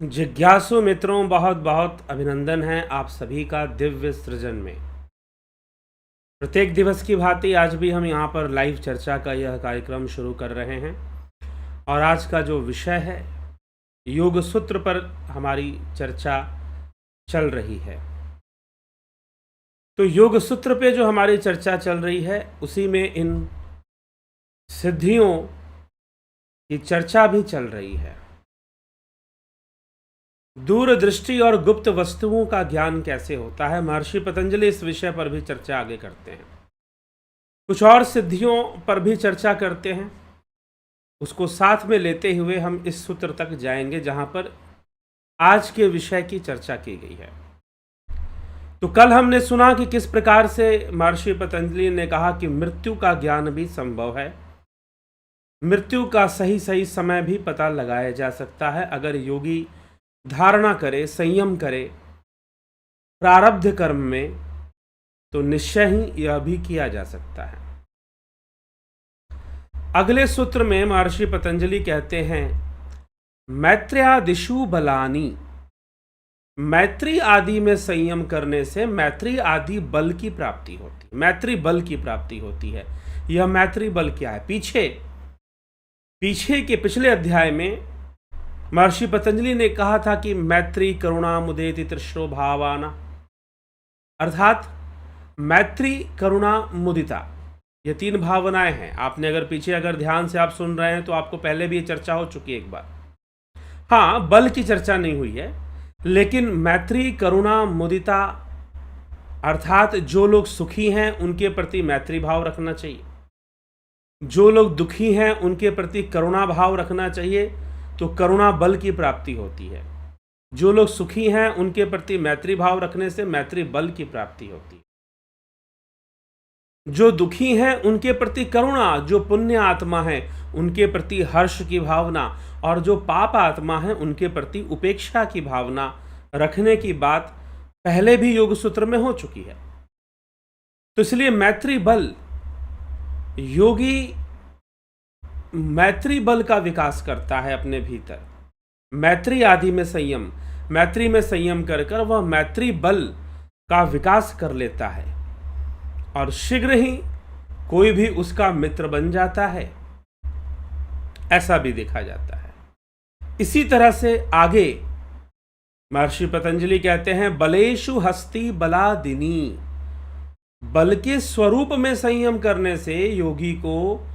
जिज्ञासु मित्रों, बहुत बहुत अभिनंदन है आप सभी का दिव्य सृजन में। प्रत्येक दिवस की भांति आज भी हम यहाँ पर लाइव चर्चा का यह कार्यक्रम शुरू कर रहे हैं और आज का जो विषय है योग सूत्र पर हमारी चर्चा चल रही है। तो योग सूत्र पे जो हमारी चर्चा चल रही है उसी में इन सिद्धियों की चर्चा भी चल रही है। दूरदृष्टि और गुप्त वस्तुओं का ज्ञान कैसे होता है, महर्षि पतंजलि इस विषय पर भी चर्चा आगे करते हैं। कुछ और सिद्धियों पर भी चर्चा करते हैं, उसको साथ में लेते हुए हम इस सूत्र तक जाएंगे जहां पर आज के विषय की चर्चा की गई है। तो कल हमने सुना कि किस प्रकार से महर्षि पतंजलि ने कहा कि मृत्यु का ज्ञान भी संभव है, मृत्यु का सही सही समय भी पता लगाया जा सकता है अगर योगी धारणा करे, संयम करे प्रारब्ध कर्म में, तो निश्चय ही यह भी किया जा सकता है। अगले सूत्र में महर्षि पतंजलि कहते हैं मैत्र्यादिषु बलानि, मैत्री आदि में संयम करने से मैत्री आदि बल की प्राप्ति होती है, मैत्री बल की प्राप्ति होती है। यह मैत्री बल क्या है? पीछे के पिछले अध्याय में महर्षि पतंजलि ने कहा था कि मैत्री करुणा मुदेति तृष्णो भावाना, अर्थात मैत्री करुणा मुदिता, ये तीन भावनाएं हैं। आपने अगर ध्यान से आप सुन रहे हैं तो आपको पहले भी ये चर्चा हो चुकी है एक बार। हाँ, बल की चर्चा नहीं हुई है, लेकिन मैत्री करुणा मुदिता अर्थात जो लोग सुखी हैं उनके प्रति मैत्री भाव रखना चाहिए, जो लोग दुखी हैं उनके प्रति करुणा भाव रखना चाहिए, तो करुणा बल की प्राप्ति होती है। जो लोग सुखी हैं उनके प्रति मैत्री भाव रखने से मैत्री बल की प्राप्ति होती है। जो दुखी हैं उनके प्रति करुणा, जो पुण्य आत्मा है उनके प्रति हर्ष की भावना, और जो पाप आत्मा है उनके प्रति उपेक्षा की भावना रखने की बात पहले भी योग सूत्र में हो चुकी है। तो इसलिए मैत्री बल, योगी मैत्री बल का विकास करता है अपने भीतर। मैत्री आदि में संयम, मैत्री में संयम कर कर वह मैत्री बल का विकास कर लेता है और शीघ्र ही कोई भी उसका मित्र बन जाता है, ऐसा भी देखा जाता है। इसी तरह से आगे महर्षि पतंजलि कहते हैं बलेषु हस्ति बलादिनी, बल के स्वरूप में संयम करने से योगी को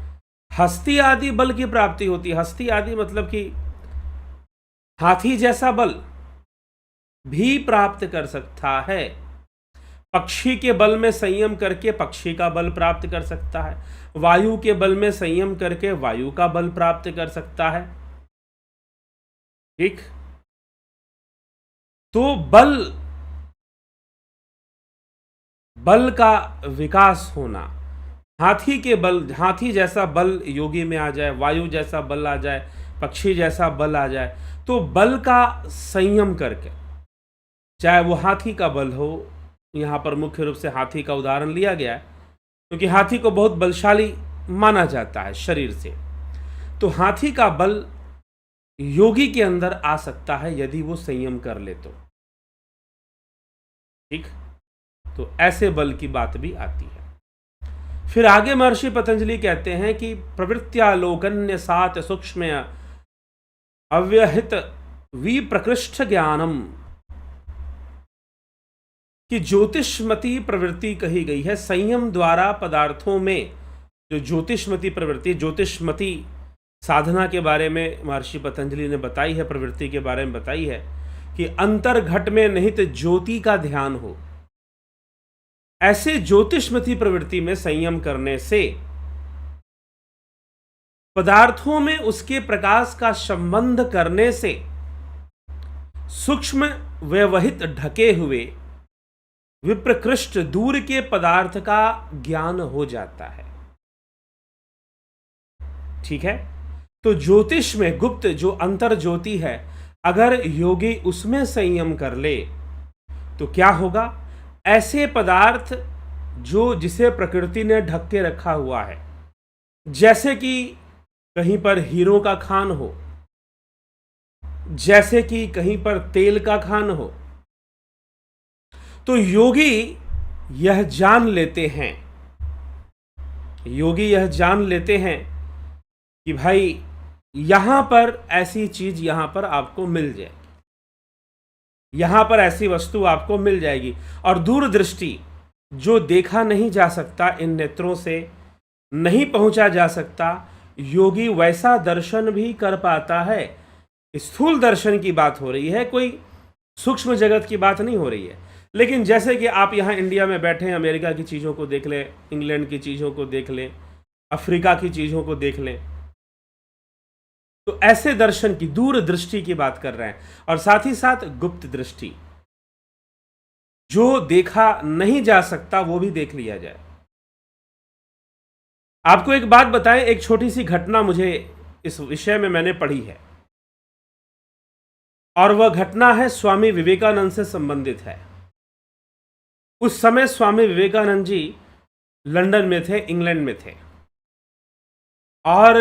हस्ती आदि बल की प्राप्ति होती है। हस्ती आदि मतलब कि हाथी जैसा बल भी प्राप्त कर सकता है। पक्षी के बल में संयम करके पक्षी का बल प्राप्त कर सकता है, वायु के बल में संयम करके वायु का बल प्राप्त कर सकता है। ठीक, तो बल का विकास होना, हाथी जैसा बल योगी में आ जाए, वायु जैसा बल आ जाए, पक्षी जैसा बल आ जाए, तो बल का संयम करके, चाहे वो हाथी का बल हो, यहाँ पर मुख्य रूप से हाथी का उदाहरण लिया गया है क्योंकि हाथी को बहुत बलशाली माना जाता है शरीर से, तो हाथी का बल योगी के अंदर आ सकता है यदि वो संयम कर ले तो। ठीक, तो ऐसे बल की बात भी आती है। फिर आगे महर्षि पतंजलि कहते हैं कि प्रवृत्त्यालोकन्य सात सूक्ष्म अव्यहित विप्रकृष्ट ज्ञानम, कि ज्योतिषमती प्रवृत्ति कही गई है। संयम द्वारा पदार्थों में जो ज्योतिषमती प्रवृत्ति, ज्योतिषमती साधना के बारे में महर्षि पतंजलि ने बताई है, प्रवृत्ति के बारे में बताई है कि अंतर्घट में निहित ज्योति का ध्यान हो। ऐसे ज्योतिषमती प्रवृत्ति में संयम करने से पदार्थों में उसके प्रकाश का संबंध करने से सूक्ष्म व्यवहित ढके हुए विप्रकृष्ट दूर के पदार्थ का ज्ञान हो जाता है। ठीक है, तो ज्योतिष में गुप्त जो अंतर ज्योति है, अगर योगी उसमें संयम कर ले तो क्या होगा? ऐसे पदार्थ जिसे प्रकृति ने ढक के रखा हुआ है, जैसे कि कहीं पर हीरों का खान हो, जैसे कि कहीं पर तेल का खान हो। तो योगी यह जान लेते हैं कि भाई यहां पर ऐसी चीज यहां पर आपको मिल जाएगी, यहां पर ऐसी वस्तु आपको मिल जाएगी। और दूरदृष्टि, जो देखा नहीं जा सकता, इन नेत्रों से नहीं पहुंचा जा सकता, योगी वैसा दर्शन भी कर पाता है। स्थूल दर्शन की बात हो रही है, कोई सूक्ष्म जगत की बात नहीं हो रही है। लेकिन जैसे कि आप यहाँ इंडिया में बैठे हैं, अमेरिका की चीज़ों को देख लें, इंग्लैंड की चीज़ों को देख लें, अफ्रीका की चीज़ों को देख लें, तो ऐसे दर्शन की, दूर दृष्टि की बात कर रहे हैं। और साथ ही साथ गुप्त दृष्टि, जो देखा नहीं जा सकता वो भी देख लिया जाए। आपको एक बात बताएं, एक छोटी सी घटना मुझे इस विषय में मैंने पढ़ी है, और वह घटना है स्वामी विवेकानंद से संबंधित है। उस समय स्वामी विवेकानंद जी लंदन में थे, इंग्लैंड में थे, और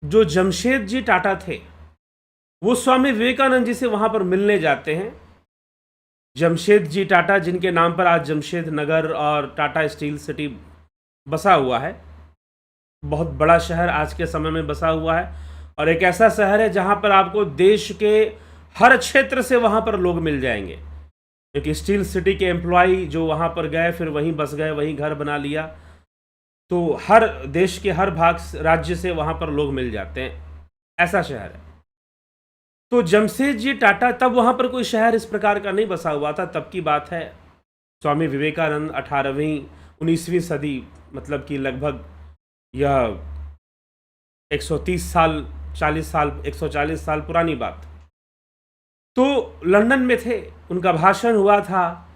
जो जमशेद जी टाटा थे वो स्वामी विवेकानंद जी से वहां पर मिलने जाते हैं। जमशेद जी टाटा, जिनके नाम पर आज जमशेद नगर और टाटा स्टील सिटी बसा हुआ है, बहुत बड़ा शहर आज के समय में बसा हुआ है, और एक ऐसा शहर है जहां पर आपको देश के हर क्षेत्र से वहां पर लोग मिल जाएंगे। एक स्टील सिटी के एम्प्लॉय जो वहां पर गए, फिर वहीं बस गए, वहीं घर बना लिया, तो हर देश के हर भाग राज्य से वहां पर लोग मिल जाते हैं, ऐसा शहर है। तो जमशेद जी टाटा, तब वहां पर कोई शहर इस प्रकार का नहीं बसा हुआ था, तब की बात है। स्वामी विवेकानंद 18वीं 19वीं सदी, मतलब कि लगभग यह 130 साल 40 साल 140 साल पुरानी बात। तो लंदन में थे, उनका भाषण हुआ था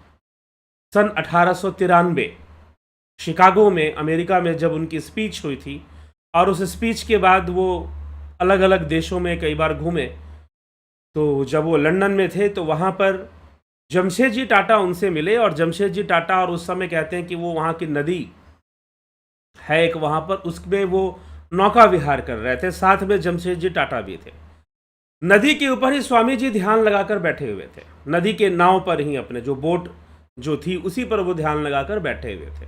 सन 1893 शिकागो में, अमेरिका में, जब उनकी स्पीच हुई थी। और उस स्पीच के बाद वो अलग अलग देशों में कई बार घूमे। तो जब वो लंदन में थे तो वहाँ पर जमशेद जी टाटा उनसे मिले, और जमशेद जी टाटा, और उस समय कहते हैं कि वो वहाँ की नदी है एक, वहाँ पर उसमें वो नौका विहार कर रहे थे, साथ में जमशेद जी टाटा भी थे। नदी के ऊपर ही स्वामी जी ध्यान लगाकर बैठे हुए थे, नदी के नाव पर ही, अपने जो बोट जो थी उसी पर वो ध्यान लगाकर बैठे हुए थे।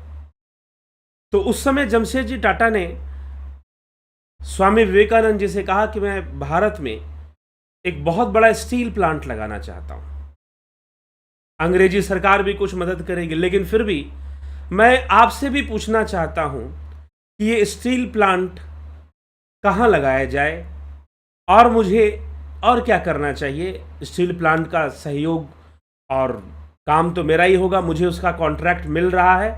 तो उस समय जमशेद जी टाटा ने स्वामी विवेकानंद जी से कहा कि मैं भारत में एक बहुत बड़ा स्टील प्लांट लगाना चाहता हूं। अंग्रेजी सरकार भी कुछ मदद करेगी, लेकिन फिर भी मैं आपसे भी पूछना चाहता हूं कि ये स्टील प्लांट कहाँ लगाया जाए, और मुझे और क्या करना चाहिए। स्टील प्लांट का सहयोग और काम तो मेरा ही होगा, मुझे उसका कॉन्ट्रैक्ट मिल रहा है,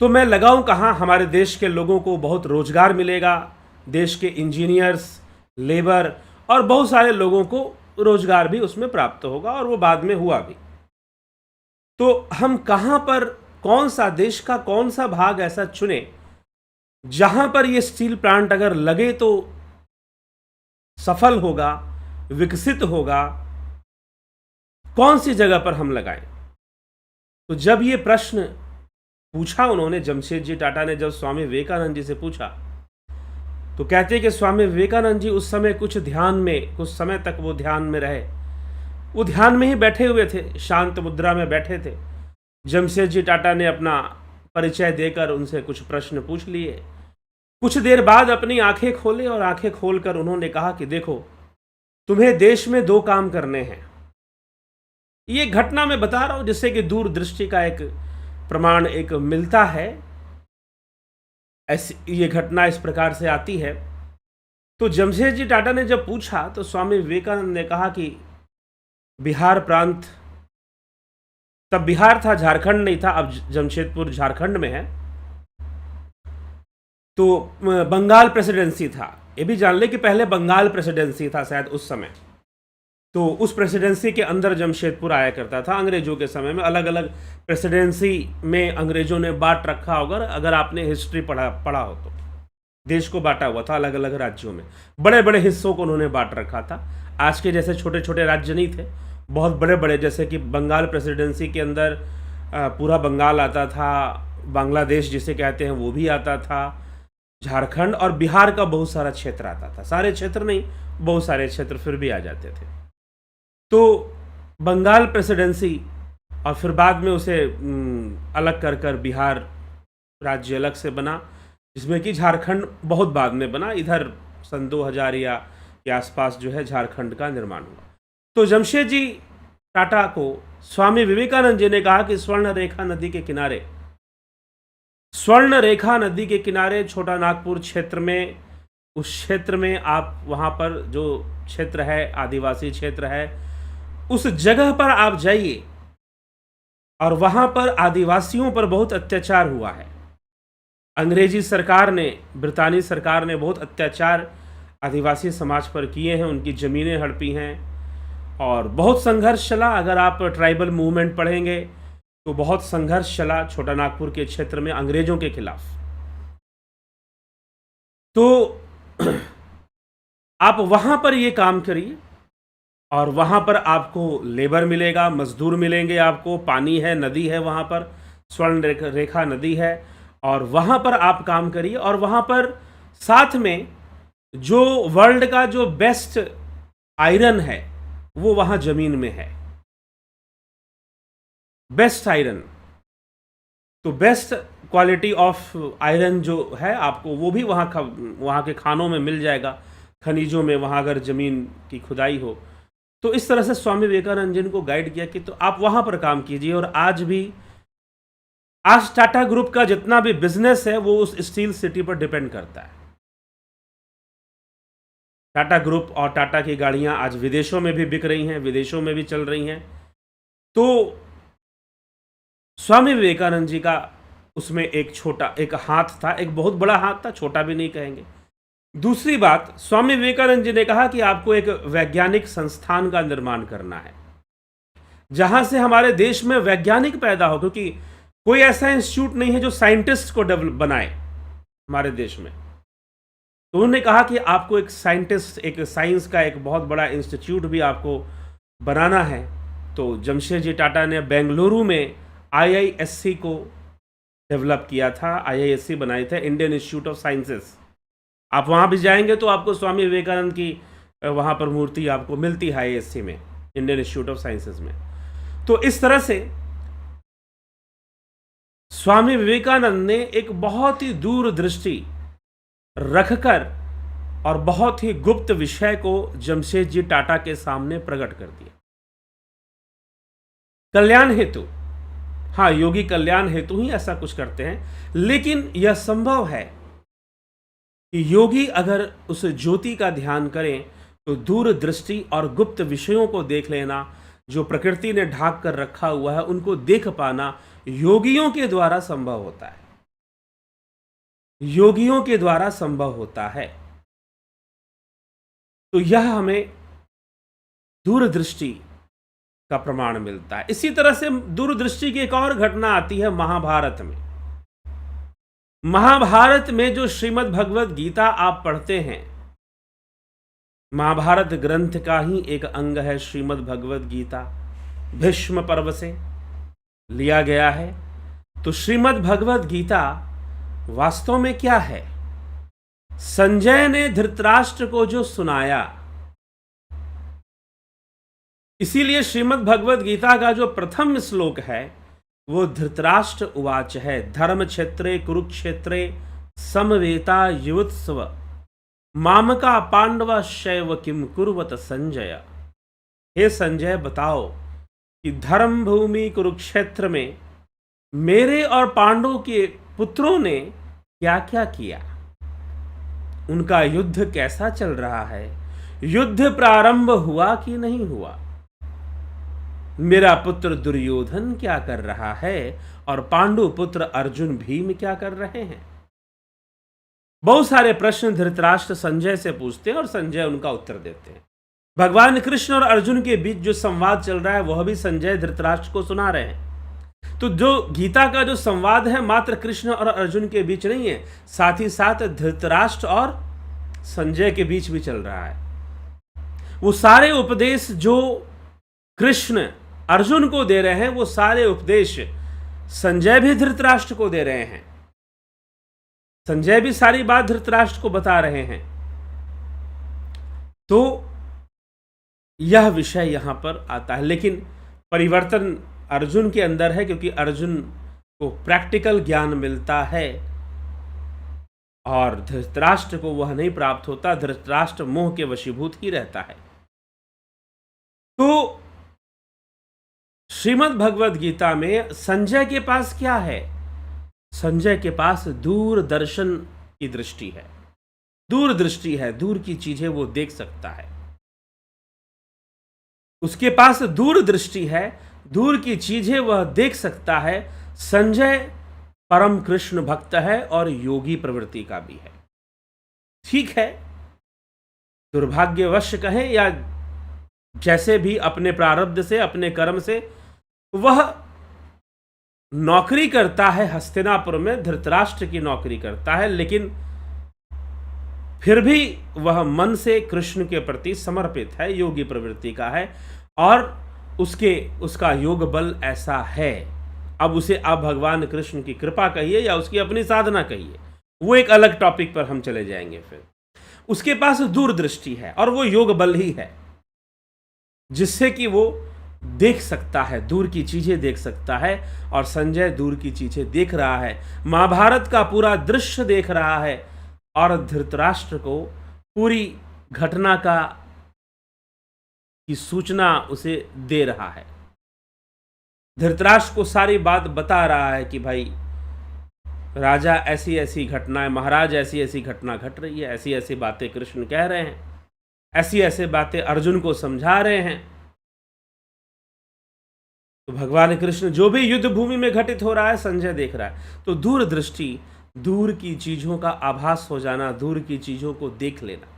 तो मैं लगाऊं कहाँ। हमारे देश के लोगों को बहुत रोजगार मिलेगा, देश के इंजीनियर्स, लेबर और बहुत सारे लोगों को रोजगार भी उसमें प्राप्त होगा, और वो बाद में हुआ भी। तो हम कहाँ पर, कौन सा देश का कौन सा भाग ऐसा चुने जहां पर ये स्टील प्लांट अगर लगे तो सफल होगा, विकसित होगा, कौन सी जगह पर हम लगाएं। तो जब ये प्रश्न पूछा उन्होंने, जमशेद जी टाटा ने जब स्वामी विवेकानंद जी से पूछा, तो कहते हैं कि स्वामी विवेकानंद जी उस समय कुछ ध्यान में, कुछ समय तक वो ध्यान में रहे, वो ध्यान में ही बैठे हुए थे, शांत मुद्रा में बैठे थे। जमशेद जी टाटा ने अपना परिचय देकर उनसे कुछ प्रश्न पूछ लिए। कुछ देर बाद अपनी आंखें खोले, और आंखें खोलकर उन्होंने कहा कि देखो, तुम्हें देश में 2 काम करने हैं। ये घटना मैं बता रहा हूं जिससे कि दूरदृष्टि का एक प्रमाण एक मिलता है। ऐसी ये घटना इस प्रकार से आती है। तो जमशेद जी टाटा ने जब पूछा तो स्वामी विवेकानंद ने कहा कि बिहार प्रांत, तब बिहार था, झारखंड नहीं था, अब जमशेदपुर झारखंड में है, तो बंगाल प्रेसिडेंसी था। ये भी जान ले कि पहले बंगाल प्रेसिडेंसी था शायद उस समय। तो उस प्रेसिडेंसी के अंदर जमशेदपुर आया करता था। अंग्रेजों के समय में अलग अलग प्रेसिडेंसी में अंग्रेजों ने बांट रखा होगा, अगर आपने हिस्ट्री पढ़ा हो तो। देश को बांटा हुआ था अलग अलग राज्यों में, बड़े बड़े हिस्सों को उन्होंने बांट रखा था। आज के जैसे छोटे छोटे राज्य नहीं थे, बहुत बड़े बड़े, जैसे कि बंगाल प्रेसिडेंसी के अंदर पूरा बंगाल आता था, बांग्लादेश जिसे कहते हैं वो भी आता था, झारखंड और बिहार का बहुत सारा क्षेत्र आता था, सारे क्षेत्र नहीं, बहुत सारे क्षेत्र फिर भी आ जाते थे। तो बंगाल प्रेसिडेंसी और फिर बाद में उसे अलग कर कर बिहार राज्य अलग से बना, जिसमें कि झारखंड बहुत बाद में बना। इधर सन 2000 या के आसपास जो है झारखंड का निर्माण हुआ। तो जमशेदजी टाटा को स्वामी विवेकानंद जी ने कहा कि स्वर्ण रेखा नदी के किनारे छोटा नागपुर क्षेत्र में, उस क्षेत्र में आप वहाँ पर जो क्षेत्र है, आदिवासी क्षेत्र है, उस जगह पर आप जाइए और वहाँ पर आदिवासियों पर बहुत अत्याचार हुआ है। अंग्रेजी सरकार ने, ब्रितानी सरकार ने बहुत अत्याचार आदिवासी समाज पर किए हैं, उनकी ज़मीनें हड़पी हैं और बहुत संघर्ष चला। अगर आप ट्राइबल मूवमेंट पढ़ेंगे तो बहुत संघर्ष चला छोटा नागपुर के क्षेत्र में अंग्रेजों के खिलाफ। तो आप वहां पर ये काम करिए और वहां पर आपको लेबर मिलेगा, मजदूर मिलेंगे, आपको पानी है, नदी है, वहां पर स्वर्ण रेखा नदी है और वहां पर आप काम करिए। और वहां पर साथ में जो वर्ल्ड का जो बेस्ट आयरन है वो वहां जमीन में है, बेस्ट आयरन। तो बेस्ट क्वालिटी ऑफ आयरन जो है आपको वो भी वहाँ के खानों में मिल जाएगा, खनिजों में, वहाँ अगर ज़मीन की खुदाई हो। तो इस तरह से स्वामी विवेकानंद जी को गाइड किया कि तो आप वहाँ पर काम कीजिए। और आज टाटा ग्रुप का जितना भी बिजनेस है वो उस स्टील सिटी पर डिपेंड करता है। टाटा ग्रुप और टाटा की गाड़ियाँ आज विदेशों में भी बिक रही हैं, विदेशों में भी चल रही हैं। तो स्वामी विवेकानंद जी का उसमें एक हाथ था, एक बहुत बड़ा हाथ था, छोटा भी नहीं कहेंगे। दूसरी बात, स्वामी विवेकानंद जी ने कहा कि आपको एक वैज्ञानिक संस्थान का निर्माण करना है जहां से हमारे देश में वैज्ञानिक पैदा हो, क्योंकि कोई ऐसा इंस्टीट्यूट नहीं है जो साइंटिस्ट को बनाए हमारे देश में। तो उन्होंने कहा कि आपको एक साइंटिस्ट, एक साइंस का एक बहुत बड़ा इंस्टीट्यूट भी आपको बनाना है। तो जमशेदजी टाटा ने बेंगलुरु में IISc को डेवलप किया था, IISc बनाए थे, इंडियन इंस्टीट्यूट ऑफ साइंसेस। आप वहाँ भी जाएंगे तो आपको स्वामी विवेकानंद की वहाँ पर मूर्ति आपको मिलती है IISc में, इंडियन इंस्टीट्यूट ऑफ साइंसेस में। तो इस तरह से स्वामी विवेकानंद ने एक बहुत ही दूरदृष्टि रखकर और बहुत ही गुप्त विषय को जमशेदजी टाटा के सामने प्रकट कर दिया। कल्याण हेतु, हाँ, योगी कल्याण हेतु ही ऐसा कुछ करते हैं, लेकिन यह संभव है कि योगी अगर उस ज्योति का ध्यान करें तो दूरदृष्टि और गुप्त विषयों को देख लेना, जो प्रकृति ने ढाक कर रखा हुआ है उनको देख पाना योगियों के द्वारा संभव होता है, योगियों के द्वारा संभव होता है। तो यह हमें दूरदृष्टि का प्रमाण मिलता है। इसी तरह से दूरदृष्टि की एक और घटना आती है महाभारत में। महाभारत में जो श्रीमद् भगवद गीता आप पढ़ते हैं, महाभारत ग्रंथ का ही एक अंग है श्रीमद् भगवद गीता, भीष्म पर्व से लिया गया है। तो श्रीमद् भगवद गीता वास्तव में क्या है? संजय ने धृतराष्ट्र को जो सुनाया, इसीलिए श्रीमद् भगवद गीता का जो प्रथम श्लोक है वो धृतराष्ट्र उवाच है, धर्म क्षेत्रे कुरुक्षेत्रे समवेता युवत्स्व मामका पांडवा शैव किम कुर्वत संजय। हे संजय, बताओ कि धर्म भूमि कुरुक्षेत्र में मेरे और पांडवों के पुत्रों ने क्या क्या किया, उनका युद्ध कैसा चल रहा है, युद्ध प्रारंभ हुआ कि नहीं हुआ, मेरा पुत्र दुर्योधन क्या कर रहा है और पांडु पुत्र अर्जुन भीम क्या कर रहे हैं। बहुत सारे प्रश्न धृतराष्ट्र संजय से पूछते हैं और संजय उनका उत्तर देते हैं। भगवान कृष्ण और अर्जुन के बीच जो संवाद चल रहा है वह भी संजय धृतराष्ट्र को सुना रहे हैं। तो जो गीता का जो संवाद है मात्र कृष्ण और अर्जुन के बीच नहीं है, साथ ही साथ धृतराष्ट्र और संजय के बीच भी चल रहा है। वो सारे उपदेश जो कृष्ण अर्जुन को दे रहे हैं वो सारे उपदेश संजय भी धृतराष्ट्र को दे रहे हैं। संजय भी सारी बात धृतराष्ट्र को बता रहे हैं। तो यह विषय यहां पर आता है, लेकिन परिवर्तन अर्जुन के अंदर है, क्योंकि अर्जुन को प्रैक्टिकल ज्ञान मिलता है और धृतराष्ट्र को वह नहीं प्राप्त होता। धृतराष्ट्र मोह के वशीभूत ही रहता है। तो श्रीमद् भगवद गीता में संजय के पास क्या है? संजय के पास दूरदर्शन की दृष्टि है, दूरदृष्टि है, दूर की चीजें वो देख सकता है। उसके पास दूरदृष्टि है, दूर की चीजें वह देख सकता है। संजय परम कृष्ण भक्त है और योगी प्रवृत्ति का भी है। ठीक है, दुर्भाग्यवश कहें या जैसे भी, अपने प्रारब्ध से, अपने कर्म से वह नौकरी करता है हस्तिनापुर में, धृतराष्ट्र की नौकरी करता है, लेकिन फिर भी वह मन से कृष्ण के प्रति समर्पित है, योगी प्रवृत्ति का है और उसका योग बल ऐसा है। अब उसे आप भगवान कृष्ण की कृपा कहिए या उसकी अपनी साधना कहिए, वो एक अलग टॉपिक पर हम चले जाएंगे। फिर उसके पास दूरदृष्टि है और वो योग बल ही है, जिससे कि वो देख सकता है, दूर की चीजें देख सकता है। और संजय दूर की चीजें देख रहा है, महाभारत का पूरा दृश्य देख रहा है और धृतराष्ट्र को पूरी घटना की सूचना उसे दे रहा है। धृतराष्ट्र को सारी बात बता रहा है कि भाई राजा, ऐसी ऐसी घटनाएं, महाराज ऐसी ऐसी घटना घट रही है, ऐसी ऐसी बातें कृष्ण कह रहे हैं, ऐसी ऐसी बातें अर्जुन को समझा रहे हैं। तो भगवान कृष्ण जो भी युद्ध भूमि में घटित हो रहा है संजय देख रहा है। तो दूरदृष्टि, दूर की चीजों का आभास हो जाना, दूर की चीजों को देख लेना,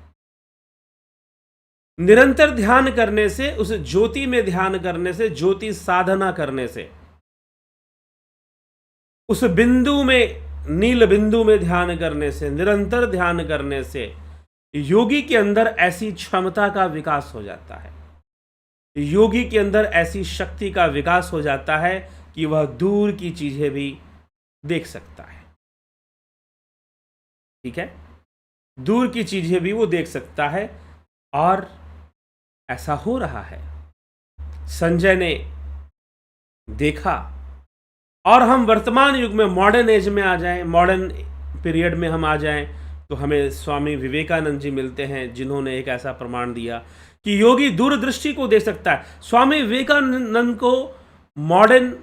निरंतर ध्यान करने से, उस ज्योति में ध्यान करने से, ज्योति साधना करने से, उस बिंदु में, नील बिंदु में ध्यान करने से, निरंतर ध्यान करने से योगी के अंदर ऐसी क्षमता का विकास हो जाता है, योगी के अंदर ऐसी शक्ति का विकास हो जाता है कि वह दूर की चीजें भी देख सकता है। ठीक है, दूर की चीजें भी वो देख सकता है और ऐसा हो रहा है। संजय ने देखा और हम वर्तमान युग में, मॉडर्न एज में आ जाएं, मॉडर्न पीरियड में हम आ जाएं, तो हमें स्वामी विवेकानंद जी मिलते हैं, जिन्होंने एक ऐसा प्रमाण दिया कि योगी दूरदृष्टि को देख सकता है। स्वामी विवेकानंद को मॉडर्न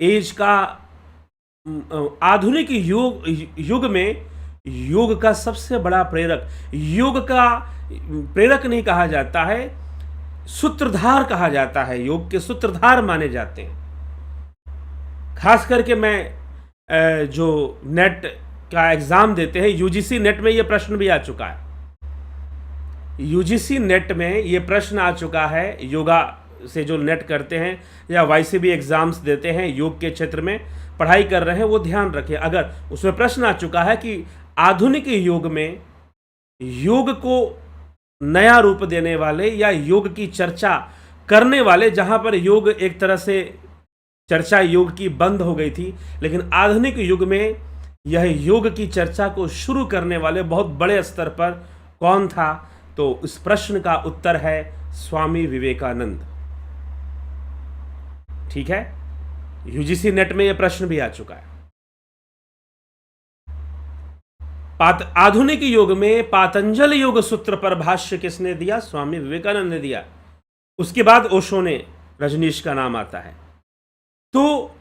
एज का, आधुनिक युग में योग का सबसे बड़ा प्रेरक, योग का प्रेरक नहीं कहा जाता है, सूत्रधार कहा जाता है, योग के सूत्रधार माने जाते हैं। खास करके मैं जो नेट का एग्जाम देते हैं, यूजीसी नेट में यह प्रश्न भी आ चुका है, यूजीसी नेट में यह प्रश्न आ चुका है, योगा से जो नेट करते हैं या वाईसीबी एग्जाम्स देते हैं, योग के क्षेत्र में पढ़ाई कर रहे हैं, वो ध्यान रखें। अगर उसमें प्रश्न आ चुका है कि आधुनिक युग में योग को नया रूप देने वाले या योग की चर्चा करने वाले, जहां पर योग एक तरह से चर्चा योग की बंद हो गई थी, लेकिन आधुनिक युग में यह योग की चर्चा को शुरू करने वाले बहुत बड़े स्तर पर कौन था? तो इस प्रश्न का उत्तर है स्वामी विवेकानंद। ठीक है, यूजीसी नेट में यह प्रश्न भी आ चुका है। आधुनिक युग में पातंजल योग सूत्र पर भाष्य किसने दिया? स्वामी विवेकानंद ने दिया। उसके बाद ओशो ने, रजनीश का नाम आता है। तो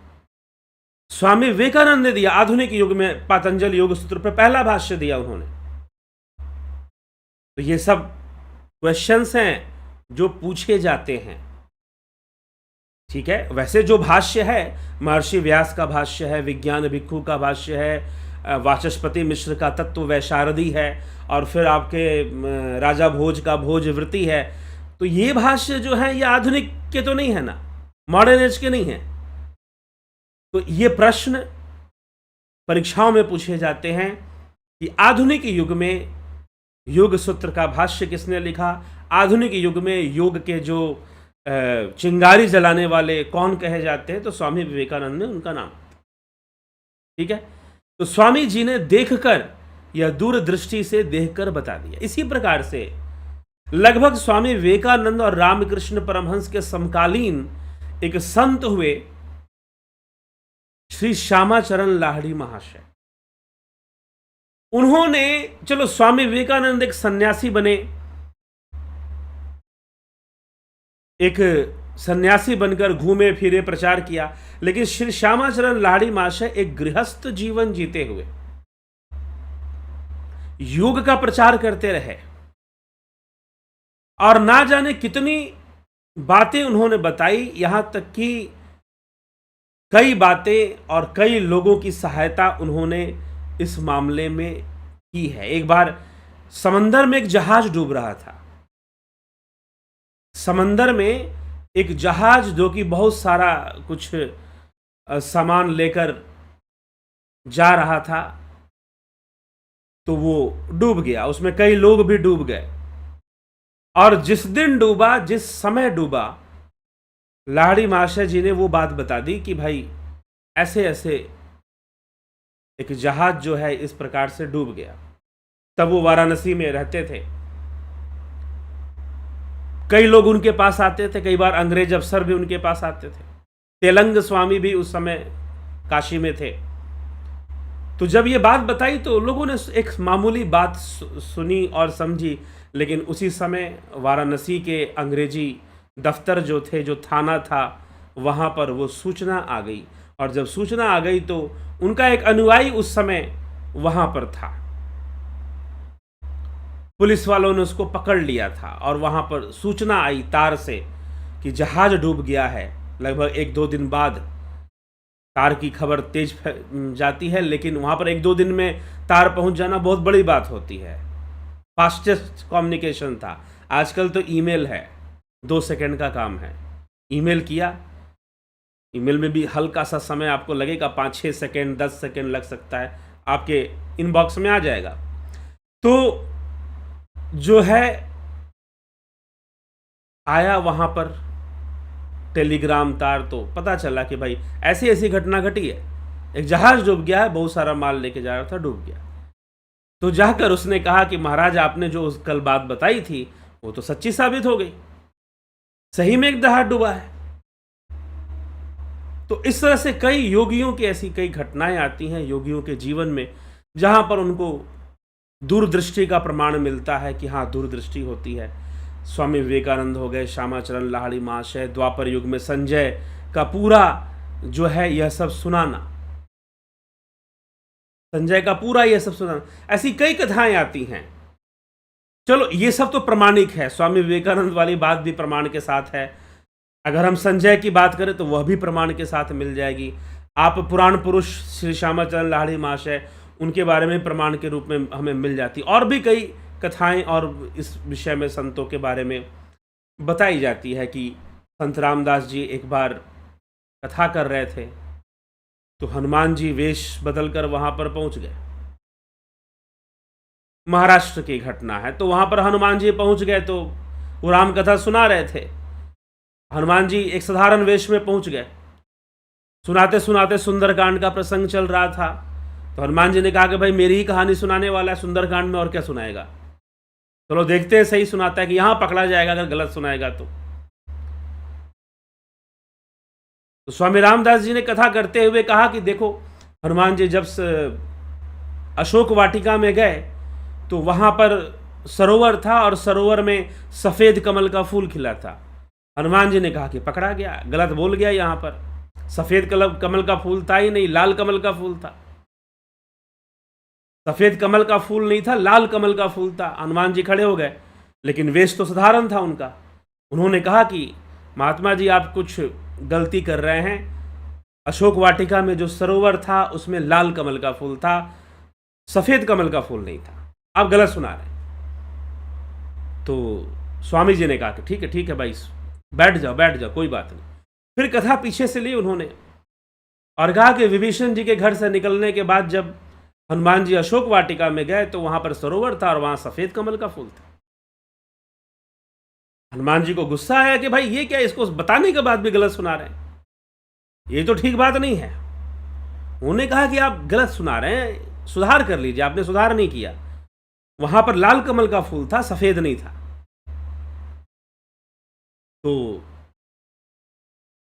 स्वामी विवेकानंद ने दिया, आधुनिक युग में पातंजल योग सूत्र पर पहला भाष्य दिया उन्होंने। तो ये सब क्वेश्चंस हैं जो पूछे जाते हैं। ठीक है, वैसे जो भाष्य है, महर्षि व्यास का भाष्य है, विज्ञान भिक्षु का भाष्य है, वाचस्पति मिश्र का तत्व वैशारदी है, और फिर आपके राजा भोज का भोजवृत्ति है। तो ये भाष्य जो है ये आधुनिक के तो नहीं है ना, मॉडर्न एज के नहीं है। तो ये प्रश्न परीक्षाओं में पूछे जाते हैं कि आधुनिक युग में योग सूत्र का भाष्य किसने लिखा, आधुनिक युग में योग के जो चिंगारी जलाने वाले कौन कहे जाते हैं? तो स्वामी विवेकानंद ने उनका नाम। ठीक है, तो स्वामी जी ने देखकर या दूरदृष्टि से देखकर बता दिया। इसी प्रकार से लगभग स्वामी विवेकानंद और रामकृष्ण परमहंस के समकालीन एक संत हुए श्री श्यामाचरण लाहिड़ी महाशय। उन्होंने, चलो स्वामी विवेकानंद एक सन्यासी बने, एक सन्यासी बनकर घूमे फिरे, प्रचार किया, लेकिन श्री श्यामाचरण लाहिड़ी महाशय एक गृहस्थ जीवन जीते हुए योग का प्रचार करते रहे और ना जाने कितनी बातें उन्होंने बताई, यहां तक कि कई बातें और कई लोगों की सहायता उन्होंने इस मामले में की है। एक बार समंदर में एक जहाज डूब रहा था। समंदर में एक जहाज जो कि बहुत सारा कुछ सामान लेकर जा रहा था, तो वो डूब गया, उसमें कई लोग भी डूब गए। और जिस दिन डूबा, जिस समय डूबा, लाहिड़ी महाशय जी ने वो बात बता दी कि भाई ऐसे ऐसे एक जहाज जो है इस प्रकार से डूब गया। तब वो वाराणसी में रहते थे। कई लोग उनके पास आते थे, कई बार अंग्रेज अफसर भी उनके पास आते थे। तेलंग स्वामी भी उस समय काशी में थे। तो जब ये बात बताई तो लोगों ने एक मामूली बात सुनी और समझी, लेकिन उसी समय वाराणसी के अंग्रेजी दफ्तर जो थे, जो थाना था, वहाँ पर वो सूचना आ गई। और जब सूचना आ गई तो उनका एक अनुयायी उस समय वहाँ पर था। पुलिस वालों ने उसको पकड़ लिया था और वहाँ पर सूचना आई तार से कि जहाज डूब गया है। लगभग 1-2 दिन बाद तार की खबर तेज जाती है, लेकिन वहाँ पर 1-2 दिन में तार पहुँच जाना बहुत बड़ी बात होती है। फास्टेस्ट कम्युनिकेशन था। आजकल तो ईमेल है, 2 सेकंड का काम है। ईमेल किया, ईमेल में भी हल्का सा समय आपको लगेगा, 5-6 सेकंड, 10 सेकंड लग सकता है, आपके इनबॉक्स में आ जाएगा। तो जो है आया वहाँ पर टेलीग्राम तार, तो पता चला कि भाई ऐसी ऐसी घटना घटी है, एक जहाज डूब गया है, बहुत सारा माल लेके जा रहा था, डूब गया। तो जाकर उसने कहा कि महाराज आपने जो कल बात बताई थी वो तो सच्ची साबित हो गई, सही में एक जहाज डूबा है। तो इस तरह से कई योगियों की ऐसी कई घटनाएं आती हैं योगियों के जीवन में, जहां पर उनको दूरदृष्टि का प्रमाण मिलता है कि हाँ दूरदृष्टि होती है। स्वामी विवेकानंद हो गए, श्यामाचरण लाहिड़ी महाशय, द्वापर युग में संजय का पूरा जो है यह सब सुनाना, संजय का पूरा यह सब सुनाना, ऐसी कई कथाएं आती हैं। चलो ये सब तो प्रमाणिक है, स्वामी विवेकानंद वाली बात भी प्रमाण के साथ है। अगर हम संजय की बात करें तो वह भी प्रमाण के साथ मिल जाएगी। आप पुराण पुरुष श्री श्यामाचरण लाहिड़ी महाशय, उनके बारे में प्रमाण के रूप में हमें मिल जाती। और भी कई कथाएं और इस विषय में संतों के बारे में बताई जाती है कि संत रामदास जी एक बार कथा कर रहे थे तो हनुमान जी वेश बदलकर वहां पर पहुंच गए। महाराष्ट्र की घटना है। तो वहां पर हनुमान जी पहुंच गए तो वो राम कथा सुना रहे थे। हनुमान जी एक साधारण वेश में पहुंच गए, सुनाते सुनाते सुंदरकांड का प्रसंग चल रहा था। तो हनुमान जी ने कहा कि भाई मेरी ही कहानी सुनाने वाला है सुंदरकांड में, और क्या सुनाएगा, चलो देखते हैं सही सुनाता है कि यहां पकड़ा जाएगा अगर गलत सुनाएगा तो। स्वामी रामदास जी ने कथा करते हुए कहा कि देखो, हनुमान जी जब अशोक वाटिका में गए तो वहां पर सरोवर था और सरोवर में सफेद कमल का फूल खिला था। हनुमान जी ने कहा कि पकड़ा गया, गलत बोल गया, यहां पर सफेद कमल का फूल था ही नहीं, लाल कमल का फूल था। सफेद कमल का फूल नहीं था, लाल कमल का फूल था। हनुमान जी खड़े हो गए, लेकिन वेश तो साधारण था उनका। उन्होंने कहा कि महात्मा जी आप कुछ गलती कर रहे हैं, अशोक वाटिका में जो सरोवर था उसमें लाल कमल का फूल था, सफेद कमल का फूल नहीं था, आप गलत सुना रहे हैं। तो स्वामी जी ने कहा कि ठीक है भाई, बैठ जाओ, कोई बात नहीं। फिर कथा पीछे से ली उन्होंने और कहा कि विभीषण जी के घर से निकलने के बाद जब हनुमान जी अशोक वाटिका में गए तो वहां पर सरोवर था और वहां सफेद कमल का फूल था। हनुमान जी को गुस्सा आया कि भाई ये क्या, इसको बताने के बाद भी गलत सुना रहे हैं, ये तो ठीक बात नहीं है। उन्होंने कहा कि आप गलत सुना रहे हैं, सुधार कर लीजिए, आपने सुधार नहीं किया। वहां पर लाल कमल का फूल था, सफेद नहीं था। तो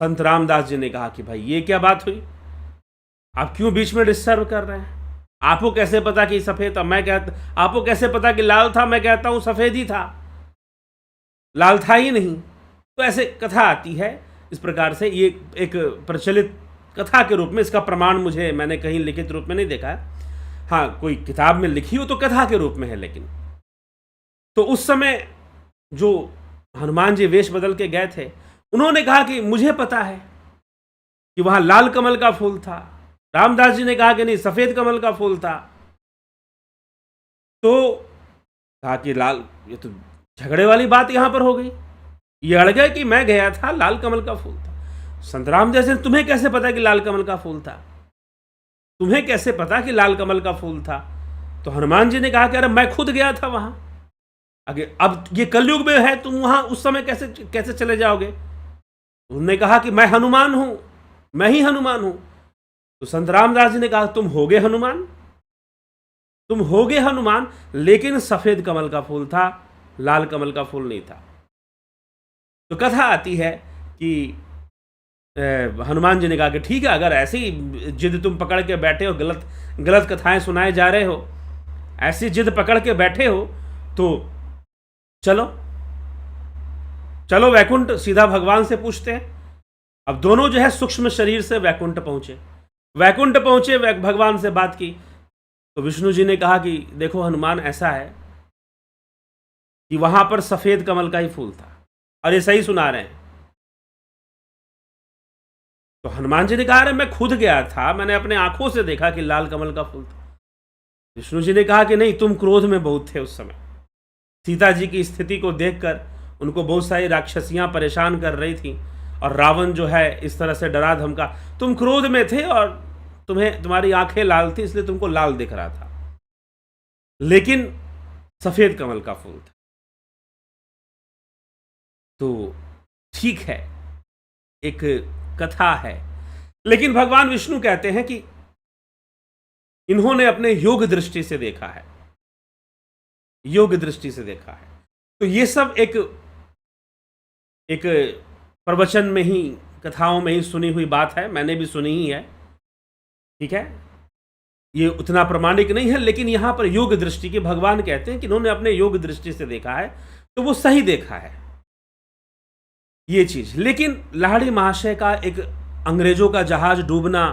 संत रामदास जी ने कहा कि भाई ये क्या बात हुई, आप क्यों बीच में डिस्टर्ब कर रहे हैं? आपको कैसे पता कि सफेद था? मैं कहता, आपको कैसे पता कि लाल था? मैं कहता हूं सफेद ही था, लाल था ही नहीं। तो ऐसे कथा आती है इस प्रकार से। ये एक प्रचलित कथा के रूप में, इसका प्रमाण मुझे, मैंने कहीं लिखित रूप में नहीं देखा है। हाँ, कोई किताब में लिखी हो तो कथा के रूप में है। लेकिन तो उस समय जो हनुमान जी वेश बदल के गए थे, उन्होंने कहा कि मुझे पता है कि वहां लाल कमल का फूल था। रामदास जी ने कहा कि नहीं, सफेद कमल का फूल था। तो कहा कि लाल, ये तो झगड़े वाली बात यहां पर हो गई। ये अड़ गए कि मैं गया था, लाल कमल का फूल था। संत रामदास जी, तुम्हें कैसे पता कि लाल कमल का फूल था? तुम्हें कैसे पता कि लाल कमल का फूल था? तो हनुमान जी ने कहा कि अरे मैं खुद गया था वहां। आगे, अब ये कलयुग में है, तुम वहां उस समय कैसे कैसे चले जाओगे? उन्होंने कहा कि मैं हनुमान हूं, मैं ही हनुमान हूं। तो संत रामदास जी ने कहा, तुम होगे हनुमान, तुम होगे हनुमान, लेकिन सफेद कमल का फूल था, लाल कमल का फूल नहीं था। तो कथा आती है कि हनुमान जी ने कहा कि ठीक है, अगर ऐसी जिद तुम पकड़ के बैठे हो, गलत गलत कथाएं सुनाए जा रहे हो, ऐसी जिद पकड़ के बैठे हो, तो चलो चलो वैकुंठ, सीधा भगवान से पूछते हैं। अब दोनों जो है सूक्ष्म शरीर से वैकुंठ पहुंचे। भगवान से बात की तो विष्णु जी ने कहा कि देखो हनुमान, ऐसा है कि वहां पर सफेद कमल का ही फूल था, और ये सही सुना रहे हैं। तो हनुमान जी ने कहा, अरे मैं खुद गया था, मैंने अपने आंखों से देखा कि लाल कमल का फूल था। विष्णु जी ने कहा कि नहीं, तुम क्रोध में बहुत थे उस समय। सीता जी की स्थिति को देखकर उनको बहुत सारी राक्षसियां परेशान कर रही थी, और रावण जो है इस तरह से डरा धमका। तुम क्रोध में थे और तुम्हारी आंखें लाल थी, इसलिए तुमको लाल दिख रहा था, लेकिन सफेद कमल का फूल था। तो ठीक है, एक कथा है, लेकिन भगवान विष्णु कहते हैं कि इन्होंने अपने योग दृष्टि से देखा है, योग दृष्टि से देखा है। तो ये सब एक प्रवचन में ही, कथाओं में ही सुनी हुई बात है, मैंने भी सुनी ही है। ठीक है, ये उतना प्रमाणिक नहीं है, लेकिन यहां पर योग दृष्टि के भगवान कहते हैं कि इन्होंने अपने योग दृष्टि से देखा है, तो वो सही देखा है ये चीज। लेकिन लाहिड़ी महाशय का एक अंग्रेजों का जहाज डूबना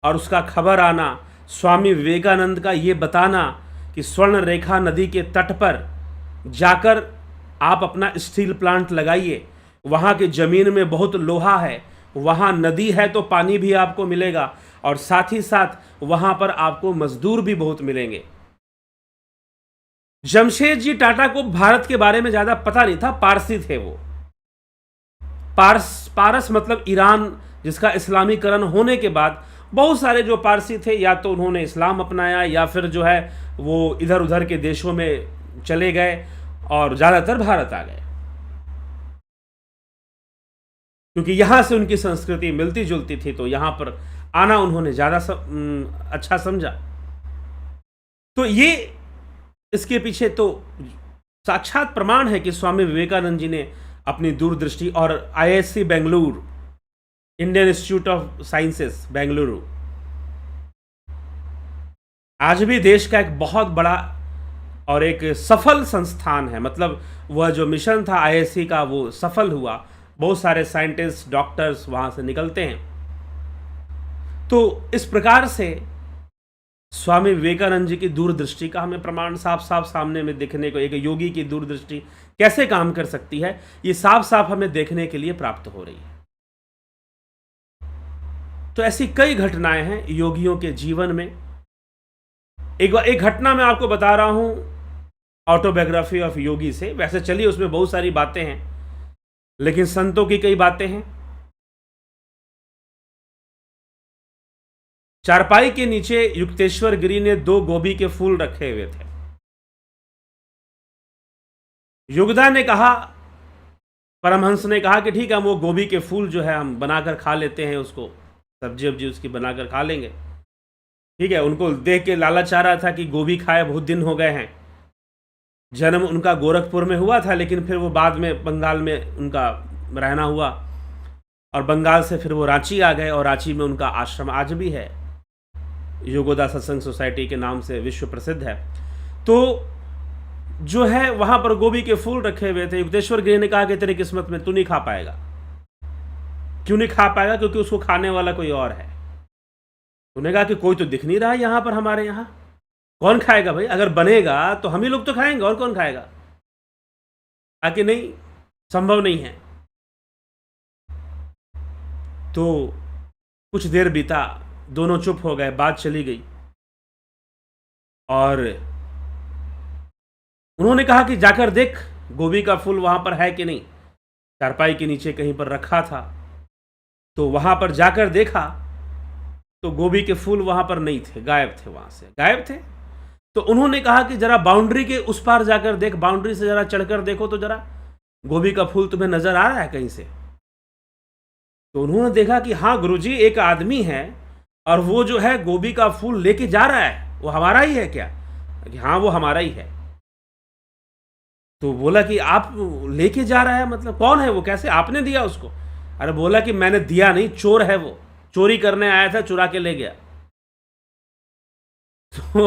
और उसका खबर आना, स्वामी विवेकानंद का ये बताना कि स्वर्ण रेखा नदी के तट पर जाकर आप अपना स्टील प्लांट लगाइए, वहां की जमीन में बहुत लोहा है, वहां नदी है तो पानी भी आपको मिलेगा, और साथ ही साथ वहां पर आपको मजदूर भी बहुत मिलेंगे। जमशेदजी टाटा को भारत के बारे में ज्यादा पता नहीं था, पारसी थे वो। पारस मतलब ईरान, जिसका इस्लामीकरण होने के बाद बहुत सारे जो पारसी थे, या तो उन्होंने इस्लाम अपनाया, या फिर जो है वो इधर उधर के देशों में चले गए, और ज्यादातर भारत आ गए, क्योंकि यहां से उनकी संस्कृति मिलती जुलती थी, तो यहां पर आना उन्होंने ज्यादा अच्छा समझा। तो ये इसके पीछे तो साक्षात प्रमाण है कि स्वामी विवेकानंद जी ने अपनी दूरदृष्टि, और IISc Bengaluru, Indian institute of sciences Bengaluru, आज भी देश का एक बहुत बड़ा और एक सफल संस्थान है। मतलब वह जो मिशन था आईआईएससी का, वो सफल हुआ, बहुत सारे साइंटिस्ट, डॉक्टर्स वहां से निकलते हैं। तो इस प्रकार से स्वामी विवेकानंद जी की दूरदृष्टि का हमें प्रमाण साफ साफ सामने में देखने को, एक योगी की दूरदृष्टि कैसे काम कर सकती है, ये साफ साफ हमें देखने के लिए प्राप्त हो रही है। तो ऐसी कई घटनाएं हैं योगियों के जीवन में। एक घटना मैं आपको बता रहा हूं ऑटोबायोग्राफी ऑफ योगी से। वैसे चलिए, उसमें बहुत सारी बातें हैं, लेकिन संतों की कई बातें हैं। चारपाई के नीचे युक्तेश्वर गिरी ने 2 गोभी के फूल रखे हुए थे। युगदा ने कहा, परमहंस ने कहा कि ठीक है, हम वो गोभी के फूल जो है हम बनाकर खा लेते हैं, उसको सब्जी उसकी बनाकर खा लेंगे। ठीक है, उनको देख के लालच आ रहा था कि गोभी खाए बहुत दिन हो गए हैं। जन्म उनका गोरखपुर में हुआ था, लेकिन फिर वो बाद में बंगाल में उनका रहना हुआ और बंगाल से फिर वो रांची आ गए और रांची में उनका आश्रम आज भी है, योगोदा सत्संग सोसाइटी के नाम से विश्व प्रसिद्ध है। तो जो है वहां पर गोभी के फूल रखे हुए थे। युक्तेश्वर गिरी ने कहा कि तेरी किस्मत में तू नहीं खा पाएगा। क्यों नहीं खा पाएगा? क्योंकि उसको खाने वाला कोई और है। उन्होंने कहा कि कोई तो दिख नहीं रहा यहां पर, हमारे यहां कौन खाएगा भाई? अगर बनेगा तो हम ही लोग तो खाएंगे, और कौन खाएगा? आके नहीं, संभव नहीं है। तो कुछ देर बीता, दोनों चुप हो गए, बात चली गई और उन्होंने कहा कि जाकर देख गोभी का फूल वहां पर है कि नहीं। चारपाई के नीचे कहीं पर रखा था, तो वहां पर जाकर देखा तो गोभी के फूल वहां पर नहीं थे, गायब थे, वहां से गायब थे। तो उन्होंने कहा कि जरा बाउंड्री के उस पार जाकर देख, बाउंड्री से जरा चढ़कर देखो तो जरा गोभी का फूल तुम्हें नजर आ रहा है कहीं से? तो उन्होंने देखा कि हाँ गुरुजी, एक आदमी है और वो जो है गोभी का फूल लेके जा रहा है। वो हमारा ही है क्या? कि हाँ वो हमारा ही है। तो बोला कि आप लेके जा रहा है, मतलब कौन है वो, कैसे आपने दिया उसको? अरे बोला कि मैंने दिया नहीं, चोर है वो, चोरी करने आया था, चुरा के ले गया। तो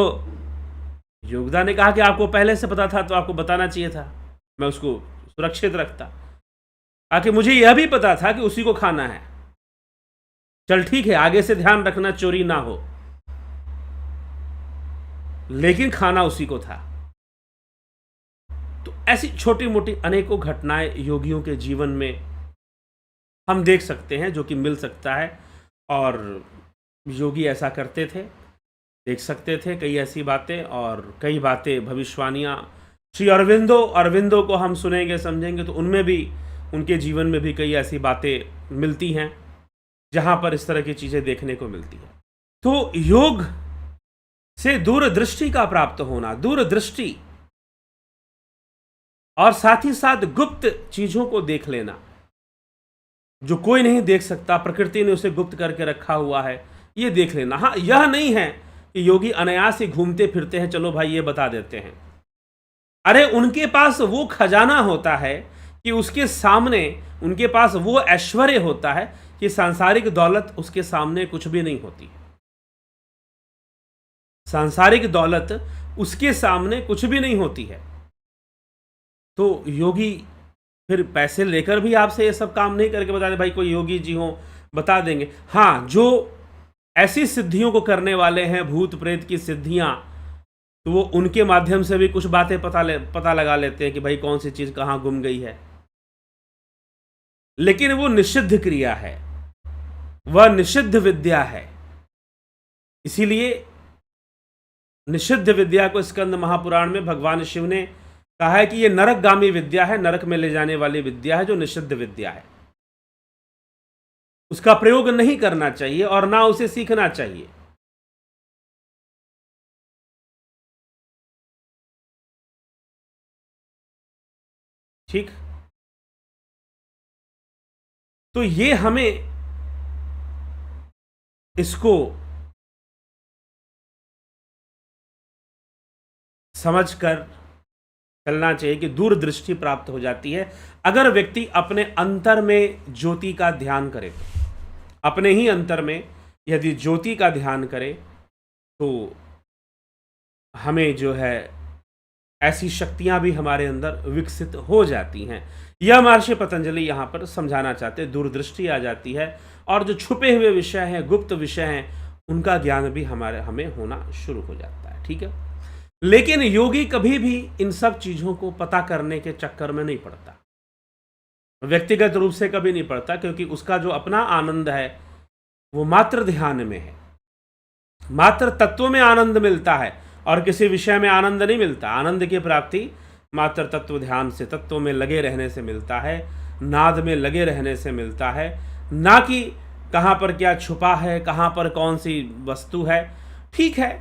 योगदा ने कहा कि आपको पहले से पता था तो आपको बताना चाहिए था, मैं उसको सुरक्षित रखता। आके मुझे यह भी पता था कि उसी को खाना है। चल ठीक है, आगे से ध्यान रखना चोरी ना हो, लेकिन खाना उसी को था। तो ऐसी छोटी मोटी अनेकों घटनाएं योगियों के जीवन में हम देख सकते हैं, जो कि मिल सकता है। और योगी ऐसा करते थे, देख सकते थे कई ऐसी बातें, और कई बातें भविष्यवाणियाँ श्री अरविंदो को हम सुनेंगे समझेंगे तो उनमें भी, उनके जीवन में भी कई ऐसी बातें मिलती हैं जहाँ पर इस तरह की चीज़ें देखने को मिलती हैं। तो योग से दूरदृष्टि का प्राप्त होना, दूरदृष्टि, और साथ ही साथ गुप्त चीज़ों को देख लेना जो कोई नहीं देख सकता, प्रकृति ने उसे गुप्त करके रखा हुआ है, ये देख लेना। हाँ, यह नहीं है कि योगी अनायास ही घूमते फिरते हैं, चलो भाई ये बता देते हैं। अरे उनके पास वो खजाना होता है कि उसके सामने, उनके पास वो ऐश्वर्य होता है कि सांसारिक दौलत उसके सामने कुछ भी नहीं होती। सांसारिक दौलत उसके सामने कुछ भी नहीं होती है। तो योगी फिर पैसे लेकर भी आपसे ये सब काम नहीं करके बता दे, भाई कोई योगी जी हो बता देंगे। हाँ, जो ऐसी सिद्धियों को करने वाले हैं, भूत प्रेत की सिद्धियां, तो वो उनके माध्यम से भी कुछ बातें पता लगा लेते हैं कि भाई कौन सी चीज कहां गुम गई है। लेकिन वो निषिद्ध क्रिया है, वह निषिद्ध विद्या है। इसीलिए निषिद्ध विद्या को स्कंद महापुराण में भगवान शिव ने कहा है कि ये नरकगामी विद्या है, नरक में ले जाने वाली विद्या है, जो निषिद्ध विद्या है। उसका प्रयोग नहीं करना चाहिए और ना उसे सीखना चाहिए। ठीक, तो ये हमें इसको समझकर चलना चाहिए कि दूरदृष्टि प्राप्त हो जाती है अगर व्यक्ति अपने अंतर में ज्योति का ध्यान करे। अपने ही अंतर में यदि ज्योति का ध्यान करे तो हमें जो है ऐसी शक्तियां भी हमारे अंदर विकसित हो जाती हैं। यह महर्षि पतंजलि यहाँ पर समझाना चाहते हैं। दूरदृष्टि आ जाती है और जो छुपे हुए विषय हैं, गुप्त विषय हैं, उनका ज्ञान भी हमें होना शुरू हो जाता है। ठीक है, लेकिन योगी कभी भी इन सब चीज़ों को पता करने के चक्कर में नहीं पड़ता, व्यक्तिगत रूप से कभी नहीं पड़ता, क्योंकि उसका जो अपना आनंद है वो मात्र ध्यान में है, मात्र तत्व में आनंद मिलता है और किसी विषय में आनंद नहीं मिलता। आनंद की प्राप्ति मात्र तत्व ध्यान से, तत्व में लगे रहने से मिलता है, नाद में लगे रहने से मिलता है, ना कि कहाँ पर क्या छुपा है, कहाँ पर कौन सी वस्तु है। ठीक है,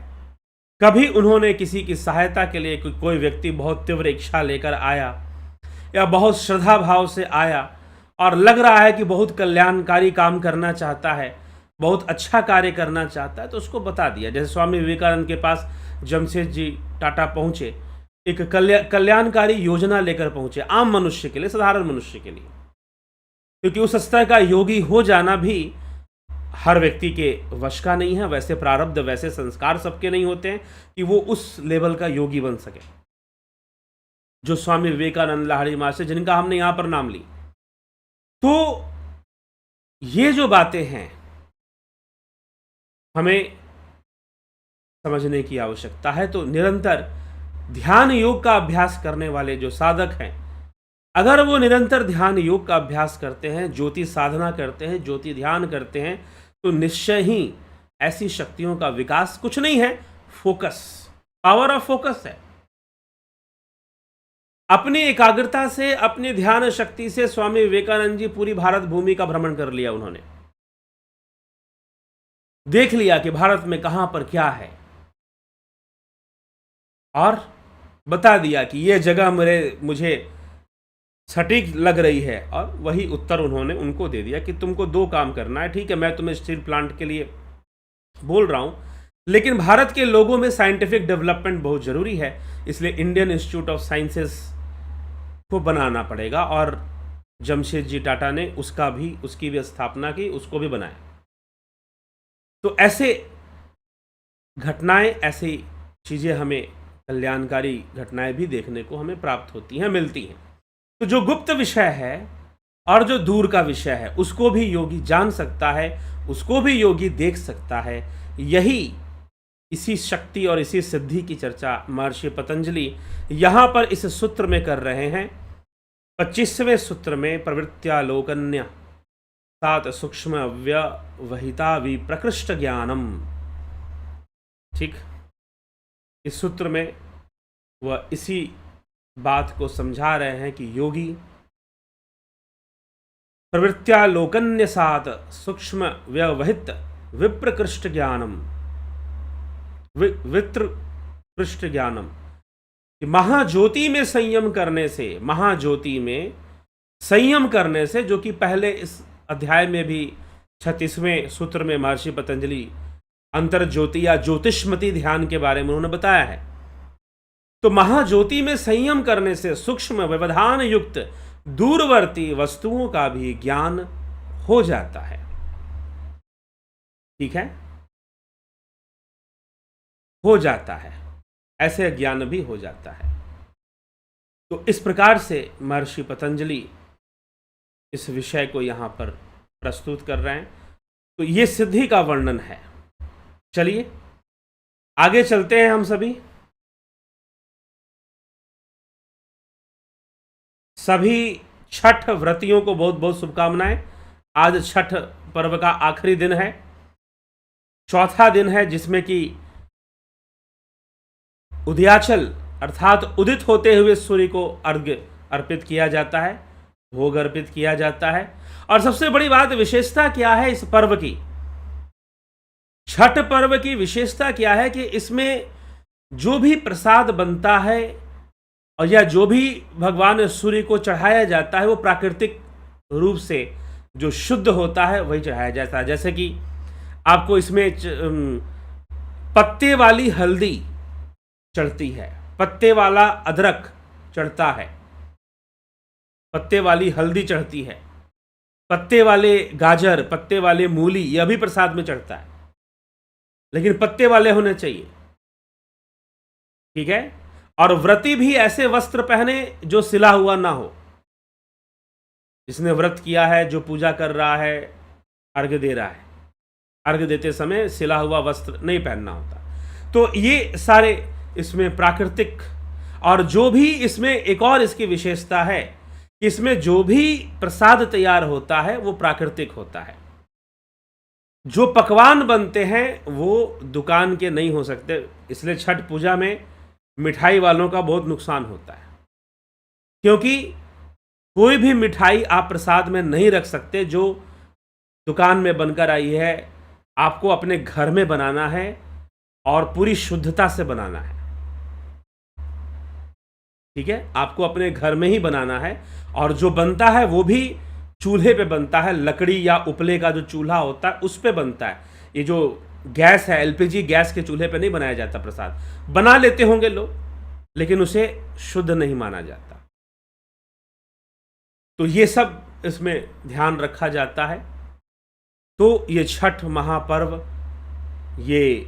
कभी उन्होंने किसी की सहायता के लिए, कोई व्यक्ति बहुत तीव्र इच्छा लेकर आया या बहुत श्रद्धा भाव से आया और लग रहा है कि बहुत कल्याणकारी काम करना चाहता है, बहुत अच्छा कार्य करना चाहता है तो उसको बता दिया। जैसे स्वामी विवेकानंद के पास जमशेद जी टाटा पहुंचे, एक कल्याणकारी योजना लेकर पहुंचे आम मनुष्य के लिए, साधारण मनुष्य के लिए, क्योंकि उस स्तर का योगी हो जाना भी हर व्यक्ति के वश का नहीं है। वैसे प्रारब्ध, वैसे संस्कार सबके नहीं होते हैं कि वो उस लेवल का योगी बन सके जो स्वामी विवेकानंद लाहिड़ी महाशय, जिनका हमने यहां पर नाम ली। तो ये जो बातें हैं हमें समझने की आवश्यकता है। तो निरंतर ध्यान योग का अभ्यास करने वाले जो साधक हैं, अगर वो निरंतर ध्यान योग का अभ्यास करते हैं, ज्योति साधना करते हैं, ज्योति ध्यान करते हैं, तो निश्चय ही ऐसी शक्तियों का विकास कुछ नहीं है, फोकस, पावर ऑफ फोकस है। अपनी एकाग्रता से, अपनी ध्यान शक्ति से स्वामी विवेकानंद जी पूरी भारत भूमि का भ्रमण कर लिया। उन्होंने देख लिया कि भारत में कहां पर क्या है और बता दिया कि यह जगह मुझे सटीक लग रही है, और वही उत्तर उन्होंने उनको दे दिया कि तुमको 2 काम करना है। ठीक है, मैं तुम्हें स्टील प्लांट के लिए बोल रहा हूं, लेकिन भारत के लोगों में साइंटिफिक डेवलपमेंट बहुत जरूरी है, इसलिए इंडियन इंस्टीट्यूट ऑफ साइंसेस को बनाना पड़ेगा। और जमशेद जी टाटा ने उसकी भी स्थापना की, उसको भी बनाया। तो ऐसे घटनाएं, ऐसी चीजें हमें, कल्याणकारी घटनाएं भी देखने को हमें प्राप्त होती हैं, मिलती हैं। तो जो गुप्त विषय है और जो दूर का विषय है उसको भी योगी जान सकता है, उसको भी योगी देख सकता है। यही इसी शक्ति और इसी सिद्धि की चर्चा महर्षि पतंजलि यहां पर इस सूत्र में कर रहे हैं। 25वें सूत्र में प्रवृत्त्यालोकन्य सात सूक्ष्म व्यवहिता विप्रकृष्ट ज्ञानम। ठीक, इस सूत्र में वह इसी बात को समझा रहे हैं कि योगी प्रवृत्त्यालोकन्य सात सूक्ष्म व्यवहित विप्रकृष्ट ज्ञानम, विप्रकृष्ट ज्ञानम, कि महाज्योति में संयम करने से, महाज्योति में संयम करने से, जो कि पहले इस अध्याय में भी 36वें सूत्र में महर्षि पतंजलि अंतर्ज्योति या ज्योतिष्मति ध्यान के बारे में उन्होंने बताया है। तो महाज्योति में संयम करने से सूक्ष्म व्यवधान युक्त दूरवर्ती वस्तुओं का भी ज्ञान हो जाता है। ठीक है, हो जाता है, ऐसे ज्ञान भी हो जाता है। तो इस प्रकार से महर्षि पतंजलि इस विषय को यहां पर प्रस्तुत कर रहे हैं। तो ये सिद्धि का वर्णन है। चलिए आगे चलते हैं हम सभी छठ व्रतियों को बहुत बहुत शुभकामनाएं। आज छठ पर्व का आखिरी दिन है, चौथा दिन है, जिसमें कि उदयाचल अर्थात उदित होते हुए सूर्य को अर्घ्य अर्पित किया जाता है, भोग अर्पित किया जाता है। और सबसे बड़ी बात, विशेषता क्या है इस पर्व की, छठ पर्व की विशेषता क्या है कि इसमें जो भी प्रसाद बनता है और या जो भी भगवान सूर्य को चढ़ाया जाता है वो प्राकृतिक रूप से जो शुद्ध होता है वही चढ़ाया जाता है। जैसे कि आपको इसमें पत्ते वाली हल्दी चढ़ती है, पत्ते वाला अदरक चढ़ता है, पत्ते वाली हल्दी चढ़ती है, पत्ते वाले गाजर, पत्ते वाले मूली, यह भी प्रसाद में चढ़ता है, लेकिन पत्ते वाले होने चाहिए। ठीक है, और व्रती भी ऐसे वस्त्र पहने जो सिला हुआ ना हो। जिसने व्रत किया है, जो पूजा कर रहा है, अर्घ्य दे रहा है, अर्घ्य देते समय सिला हुआ वस्त्र नहीं पहनना होता। तो ये सारे इसमें प्राकृतिक, और जो भी इसमें एक और इसकी विशेषता है कि इसमें जो भी प्रसाद तैयार होता है वो प्राकृतिक होता है। जो पकवान बनते हैं वो दुकान के नहीं हो सकते, इसलिए छठ पूजा में मिठाई वालों का बहुत नुकसान होता है, क्योंकि कोई भी मिठाई आप प्रसाद में नहीं रख सकते जो दुकान में बनकर आई है। आपको अपने घर में बनाना है और पूरी शुद्धता से बनाना है। ठीक है, आपको अपने घर में ही बनाना है, और जो बनता है वो भी चूल्हे पे बनता है, लकड़ी या उपले का जो चूल्हा होता है उस पे बनता है। ये जो गैस है, एलपीजी गैस के चूल्हे पे नहीं बनाया जाता प्रसाद। बना लेते होंगे लोग, लेकिन उसे शुद्ध नहीं माना जाता। तो ये सब इसमें ध्यान रखा जाता है। तो ये छठ महापर्व ये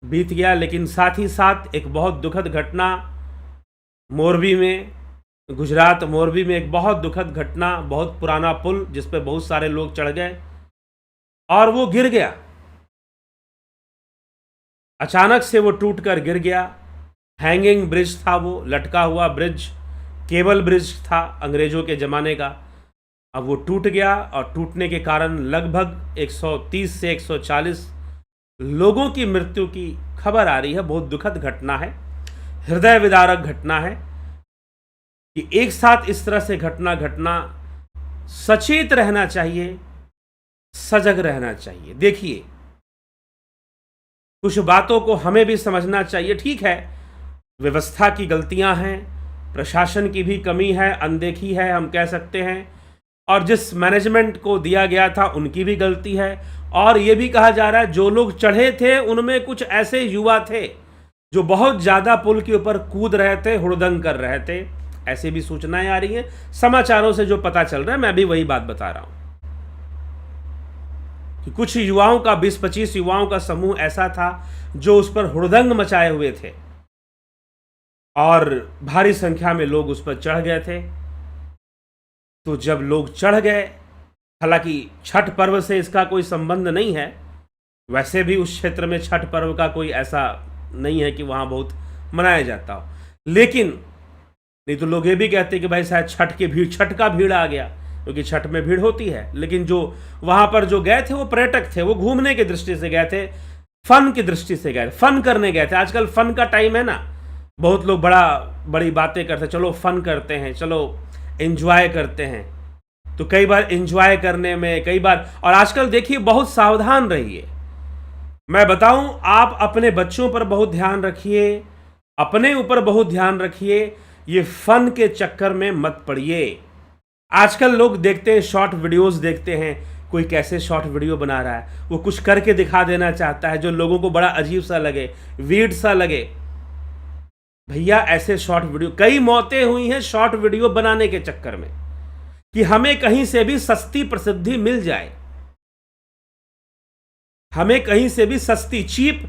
बीत गया, लेकिन साथ ही साथ एक बहुत दुखद घटना मोरबी में, गुजरात मोरबी में एक बहुत दुखद घटना, बहुत पुराना पुल जिस पे बहुत सारे लोग चढ़ गए और वो गिर गया। अचानक से वो टूटकर गिर गया। हैंगिंग ब्रिज था, वो लटका हुआ ब्रिज, केबल ब्रिज था अंग्रेजों के ज़माने का। अब वो टूट गया और टूटने के कारण लगभग 130 से 140 लोगों की मृत्यु की खबर आ रही है। बहुत दुखद घटना है, हृदय विदारक घटना है कि एक साथ इस तरह से घटना घटना। सचेत रहना चाहिए, सजग रहना चाहिए। देखिए, कुछ बातों को हमें भी समझना चाहिए। ठीक है, व्यवस्था की गलतियां हैं, प्रशासन की भी कमी है, अनदेखी है हम कह सकते हैं, और जिस मैनेजमेंट को दिया गया था उनकी भी गलती है। और ये भी कहा जा रहा है जो लोग चढ़े थे उनमें कुछ ऐसे युवा थे जो बहुत ज़्यादा पुल के ऊपर कूद रहे थे, हुड़दंग कर रहे थे। ऐसी भी सूचनाएं आ रही हैं समाचारों से, जो पता चल रहा है मैं भी वही बात बता रहा हूं कि कुछ युवाओं का, 20-25 युवाओं का समूह ऐसा था जो उस पर हुड़दंग मचाए हुए थे और भारी संख्या में लोग उस पर चढ़ गए थे। तो जब लोग चढ़ गए, हालांकि छठ पर्व से इसका कोई संबंध नहीं है, वैसे भी उस क्षेत्र में छठ पर्व का कोई ऐसा नहीं है कि वहाँ बहुत मनाया जाता हो, लेकिन नहीं तो लोग ये भी कहते हैं कि भाई शायद छठ का भीड़ आ गया, क्योंकि छठ में भीड़ होती है। लेकिन जो वहाँ पर जो गए थे वो पर्यटक थे, वो घूमने की दृष्टि से गए थे, फन की दृष्टि से गए, फन करने गए थे। आजकल फन का टाइम है ना, बहुत लोग बड़ी बातें करते हैं, चलो फन करते हैं, चलो एंजॉय करते हैं। तो कई बार एंजॉय करने में और आजकल देखिए बहुत सावधान रहिए। मैं बताऊं, आप अपने बच्चों पर बहुत ध्यान रखिए, अपने ऊपर बहुत ध्यान रखिए, ये फन के चक्कर में मत पड़िए। आजकल लोग देखते हैं, शॉर्ट वीडियोस देखते हैं, कोई कैसे शॉर्ट वीडियो बना रहा है, वो कुछ करके दिखा देना चाहता है जो लोगों को बड़ा अजीब सा लगे, वियर्ड सा लगे। भैया ऐसे शॉर्ट वीडियो, कई मौतें हुई हैं शॉर्ट वीडियो बनाने के चक्कर में कि हमें कहीं से भी सस्ती प्रसिद्धि मिल जाए, हमें कहीं से भी सस्ती चीप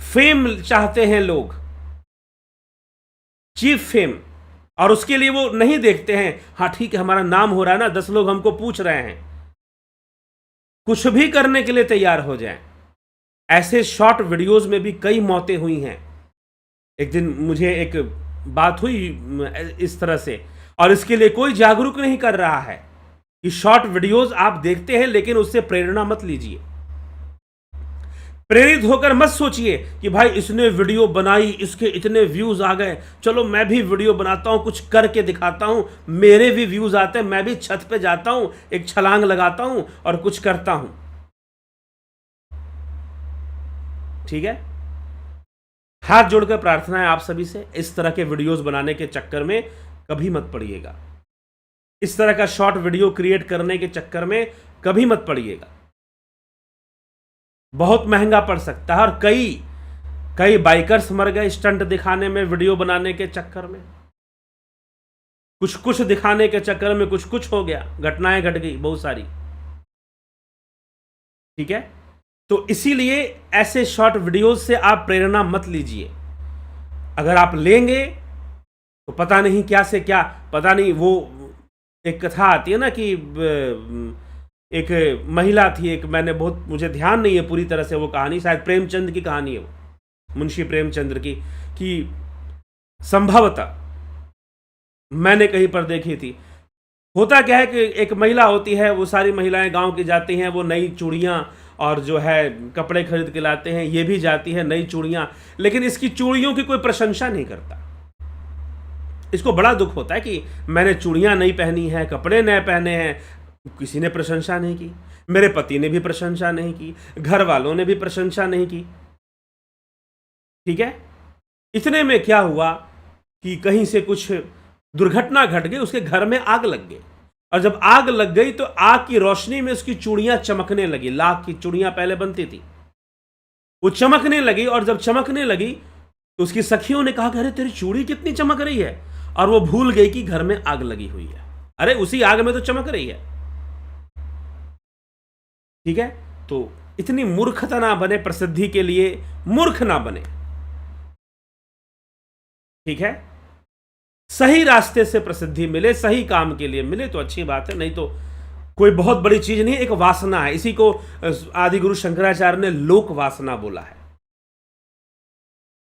फेम चाहते हैं लोग, चीप फेम। और उसके लिए वो नहीं देखते हैं, हाँ ठीक है हमारा नाम हो रहा है ना, 10 लोग हमको पूछ रहे हैं, कुछ भी करने के लिए तैयार हो जाएं। ऐसे शॉर्ट वीडियोस में भी कई मौतें हुई हैं। एक दिन मुझे एक बात हुई इस तरह से, और इसके लिए कोई जागरूक नहीं कर रहा है कि शॉर्ट वीडियोस आप देखते हैं लेकिन उससे प्रेरणा मत लीजिए, प्रेरित होकर मत सोचिए कि भाई इसने वीडियो बनाई, इसके इतने व्यूज आ गए, चलो मैं भी वीडियो बनाता हूं, कुछ करके दिखाता हूं, मेरे भी व्यूज आते हैं, मैं भी छत पे जाता हूं, एक छलांग लगाता हूं और कुछ करता हूं। ठीक है, हाथ जोड़कर प्रार्थना है आप सभी से, इस तरह के वीडियोस बनाने के चक्कर में कभी मत पड़िएगा, इस तरह का शॉर्ट वीडियो क्रिएट करने के चक्कर में कभी मत पड़िएगा। बहुत महंगा पड़ सकता है, और कई बाइकर्स मर गए स्टंट दिखाने में, वीडियो बनाने के चक्कर में, कुछ दिखाने के चक्कर में कुछ हो गया, घटनाएं घट गई बहुत सारी। ठीक है, तो इसीलिए ऐसे शॉर्ट वीडियोस से आप प्रेरणा मत लीजिए। अगर आप लेंगे तो पता नहीं क्या से क्या, पता नहीं, वो एक कथा आती है ना कि एक महिला थी, एक, मैंने बहुत, मुझे ध्यान नहीं है पूरी तरह से वो कहानी, शायद प्रेमचंद की कहानी है वो, मुंशी प्रेमचंद्र की, कि संभवतः मैंने कहीं पर देखी थी। होता क्या है कि एक महिला होती है, वो सारी महिलाएं गांव की जाती हैं, वो नई चूड़ियां और जो है कपड़े खरीद के लाते हैं, ये भी जाती है नई चूड़ियां, लेकिन इसकी चूड़ियों की कोई प्रशंसा नहीं करता। इसको बड़ा दुख होता है कि मैंने चूड़ियां नहीं पहनी है, कपड़े नए पहने हैं, किसी ने प्रशंसा नहीं की, मेरे पति ने भी प्रशंसा नहीं की, घर वालों ने भी प्रशंसा नहीं की। ठीक है, इतने में क्या हुआ कि कहीं से कुछ दुर्घटना घट गई, उसके घर में आग लग गई, और जब आग लग गई तो आग की रोशनी में उसकी चूड़ियां चमकने लगी। लाख की चूड़ियां पहले बनती थी, वो चमकने लगी, और जब चमकने लगी तो उसकी सखियों ने कहा कि अरे तेरी चूड़ी कितनी चमक रही है, और वो भूल गई कि घर में आग लगी हुई है। अरे उसी आग में तो चमक रही है। ठीक है, तो इतनी मूर्खता ना बने, प्रसिद्धि के लिए मूर्ख ना बने। ठीक है, सही रास्ते से प्रसिद्धि मिले, सही काम के लिए मिले तो अच्छी बात है, नहीं तो कोई बहुत बड़ी चीज नहीं, एक वासना है। इसी को आदि गुरु शंकराचार्य ने लोक वासना बोला है।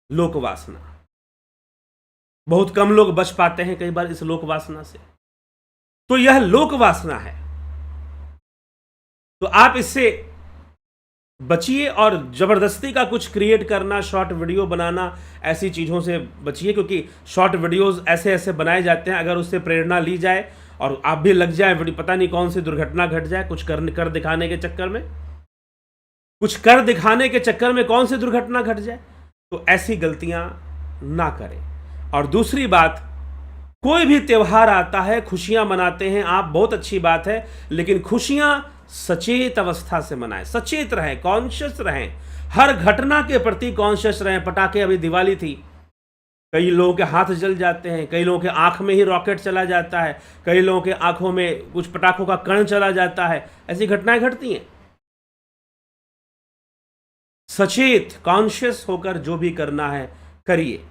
लोक वासना, बहुत कम लोग बच पाते हैं कई बार इस लोक वासना से। तो यह लोक वासना है, तो आप इससे बचिए, और जबरदस्ती का कुछ क्रिएट करना, शॉर्ट वीडियो बनाना, ऐसी चीज़ों से बचिए, क्योंकि शॉर्ट वीडियोस ऐसे ऐसे बनाए जाते हैं, अगर उससे प्रेरणा ली जाए और आप भी लग जाए वीडियो, पता नहीं कौन सी दुर्घटना घट जाए, कुछ कर दिखाने के चक्कर में, कुछ कर दिखाने के चक्कर में कौन सी दुर्घटना घट जाए। तो ऐसी गलतियां ना करें। और दूसरी बात, कोई भी त्योहार आता है, खुशियां मनाते हैं आप, बहुत अच्छी बात है, लेकिन खुशियां सचेत अवस्था से मनाएं, सचेत रहें, कॉन्शियस रहें, हर घटना के प्रति कॉन्शियस रहें। पटाखे, अभी दिवाली थी, कई लोगों के हाथ जल जाते हैं, कई लोगों के आंख में ही रॉकेट चला जाता है, कई लोगों के आंखों में कुछ पटाखों का कण चला जाता है, ऐसी घटनाएं घटती हैं। सचेत, कॉन्शियस होकर जो भी करना है करिए।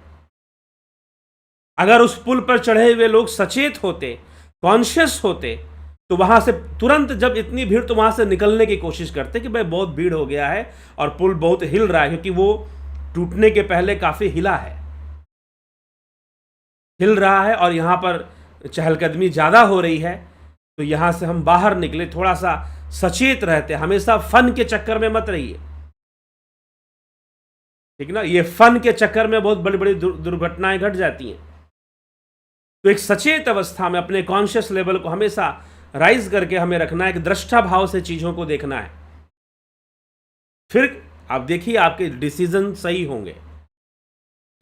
अगर उस पुल पर चढ़े हुए लोग सचेत होते, कॉन्शियस होते, तो वहां से तुरंत, जब इतनी भीड़, तो वहां से निकलने की कोशिश करते कि भाई बहुत भीड़ हो गया है और पुल बहुत हिल रहा है, क्योंकि वो टूटने के पहले काफी हिल रहा है और यहां पर चहलकदमी ज्यादा हो रही है, तो यहां से हम बाहर निकले, थोड़ा सा सचेत रहते। हमेशा फन के चक्कर में मत रहिए, ठीक ना, ये फन के चक्कर में बहुत बड़ी बड़ी दुर्घटनाएं घट जाती हैं। तो एक सचेत अवस्था में अपने कॉन्शियस लेवल को हमेशा राइज करके हमें रखना है, एक दृष्टा भाव से चीजों को देखना है, फिर आप देखिए आपके डिसीजन सही होंगे।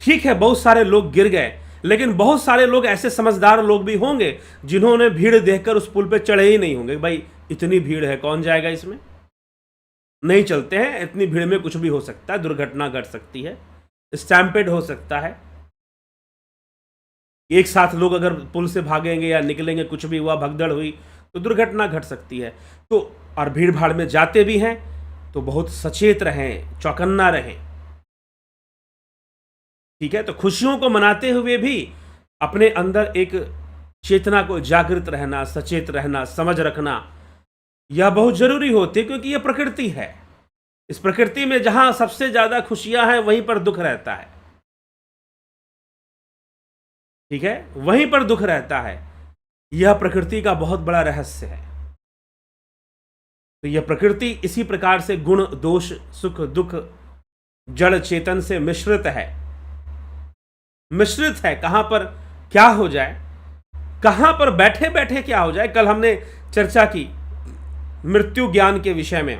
ठीक है, बहुत सारे लोग गिर गए, लेकिन बहुत सारे लोग ऐसे समझदार लोग भी होंगे जिन्होंने भीड़ देखकर उस पुल पे चढ़े ही नहीं होंगे। भाई इतनी भीड़ है, कौन जाएगा इसमें, नहीं चलते हैं, इतनी भीड़ में कुछ भी हो सकता है, दुर्घटना घट सकती है, स्टैम्पेड हो सकता है, एक साथ लोग अगर पुल से भागेंगे या निकलेंगे, कुछ भी हुआ, भगदड़ हुई, तो दुर्घटना घट सकती है। तो और भीड़ भाड़ में जाते भी हैं तो बहुत सचेत रहें, चौकन्ना रहें। ठीक है, तो खुशियों को मनाते हुए भी अपने अंदर एक चेतना को जागृत रहना, सचेत रहना, समझ रखना, यह बहुत जरूरी होती है, क्योंकि यह प्रकृति है। इस प्रकृति में जहां सबसे ज्यादा खुशियां हैं वहीं पर दुख रहता है। ठीक है, वहीं पर दुख रहता है। यह प्रकृति का बहुत बड़ा रहस्य है। तो यह प्रकृति इसी प्रकार से गुण, दोष, सुख, दुख, जड़ चेतन से मिश्रित है। मिश्रित है, कहां पर क्या हो जाए, कहां पर बैठे बैठे क्या हो जाए। कल हमने चर्चा की मृत्यु ज्ञान के विषय में।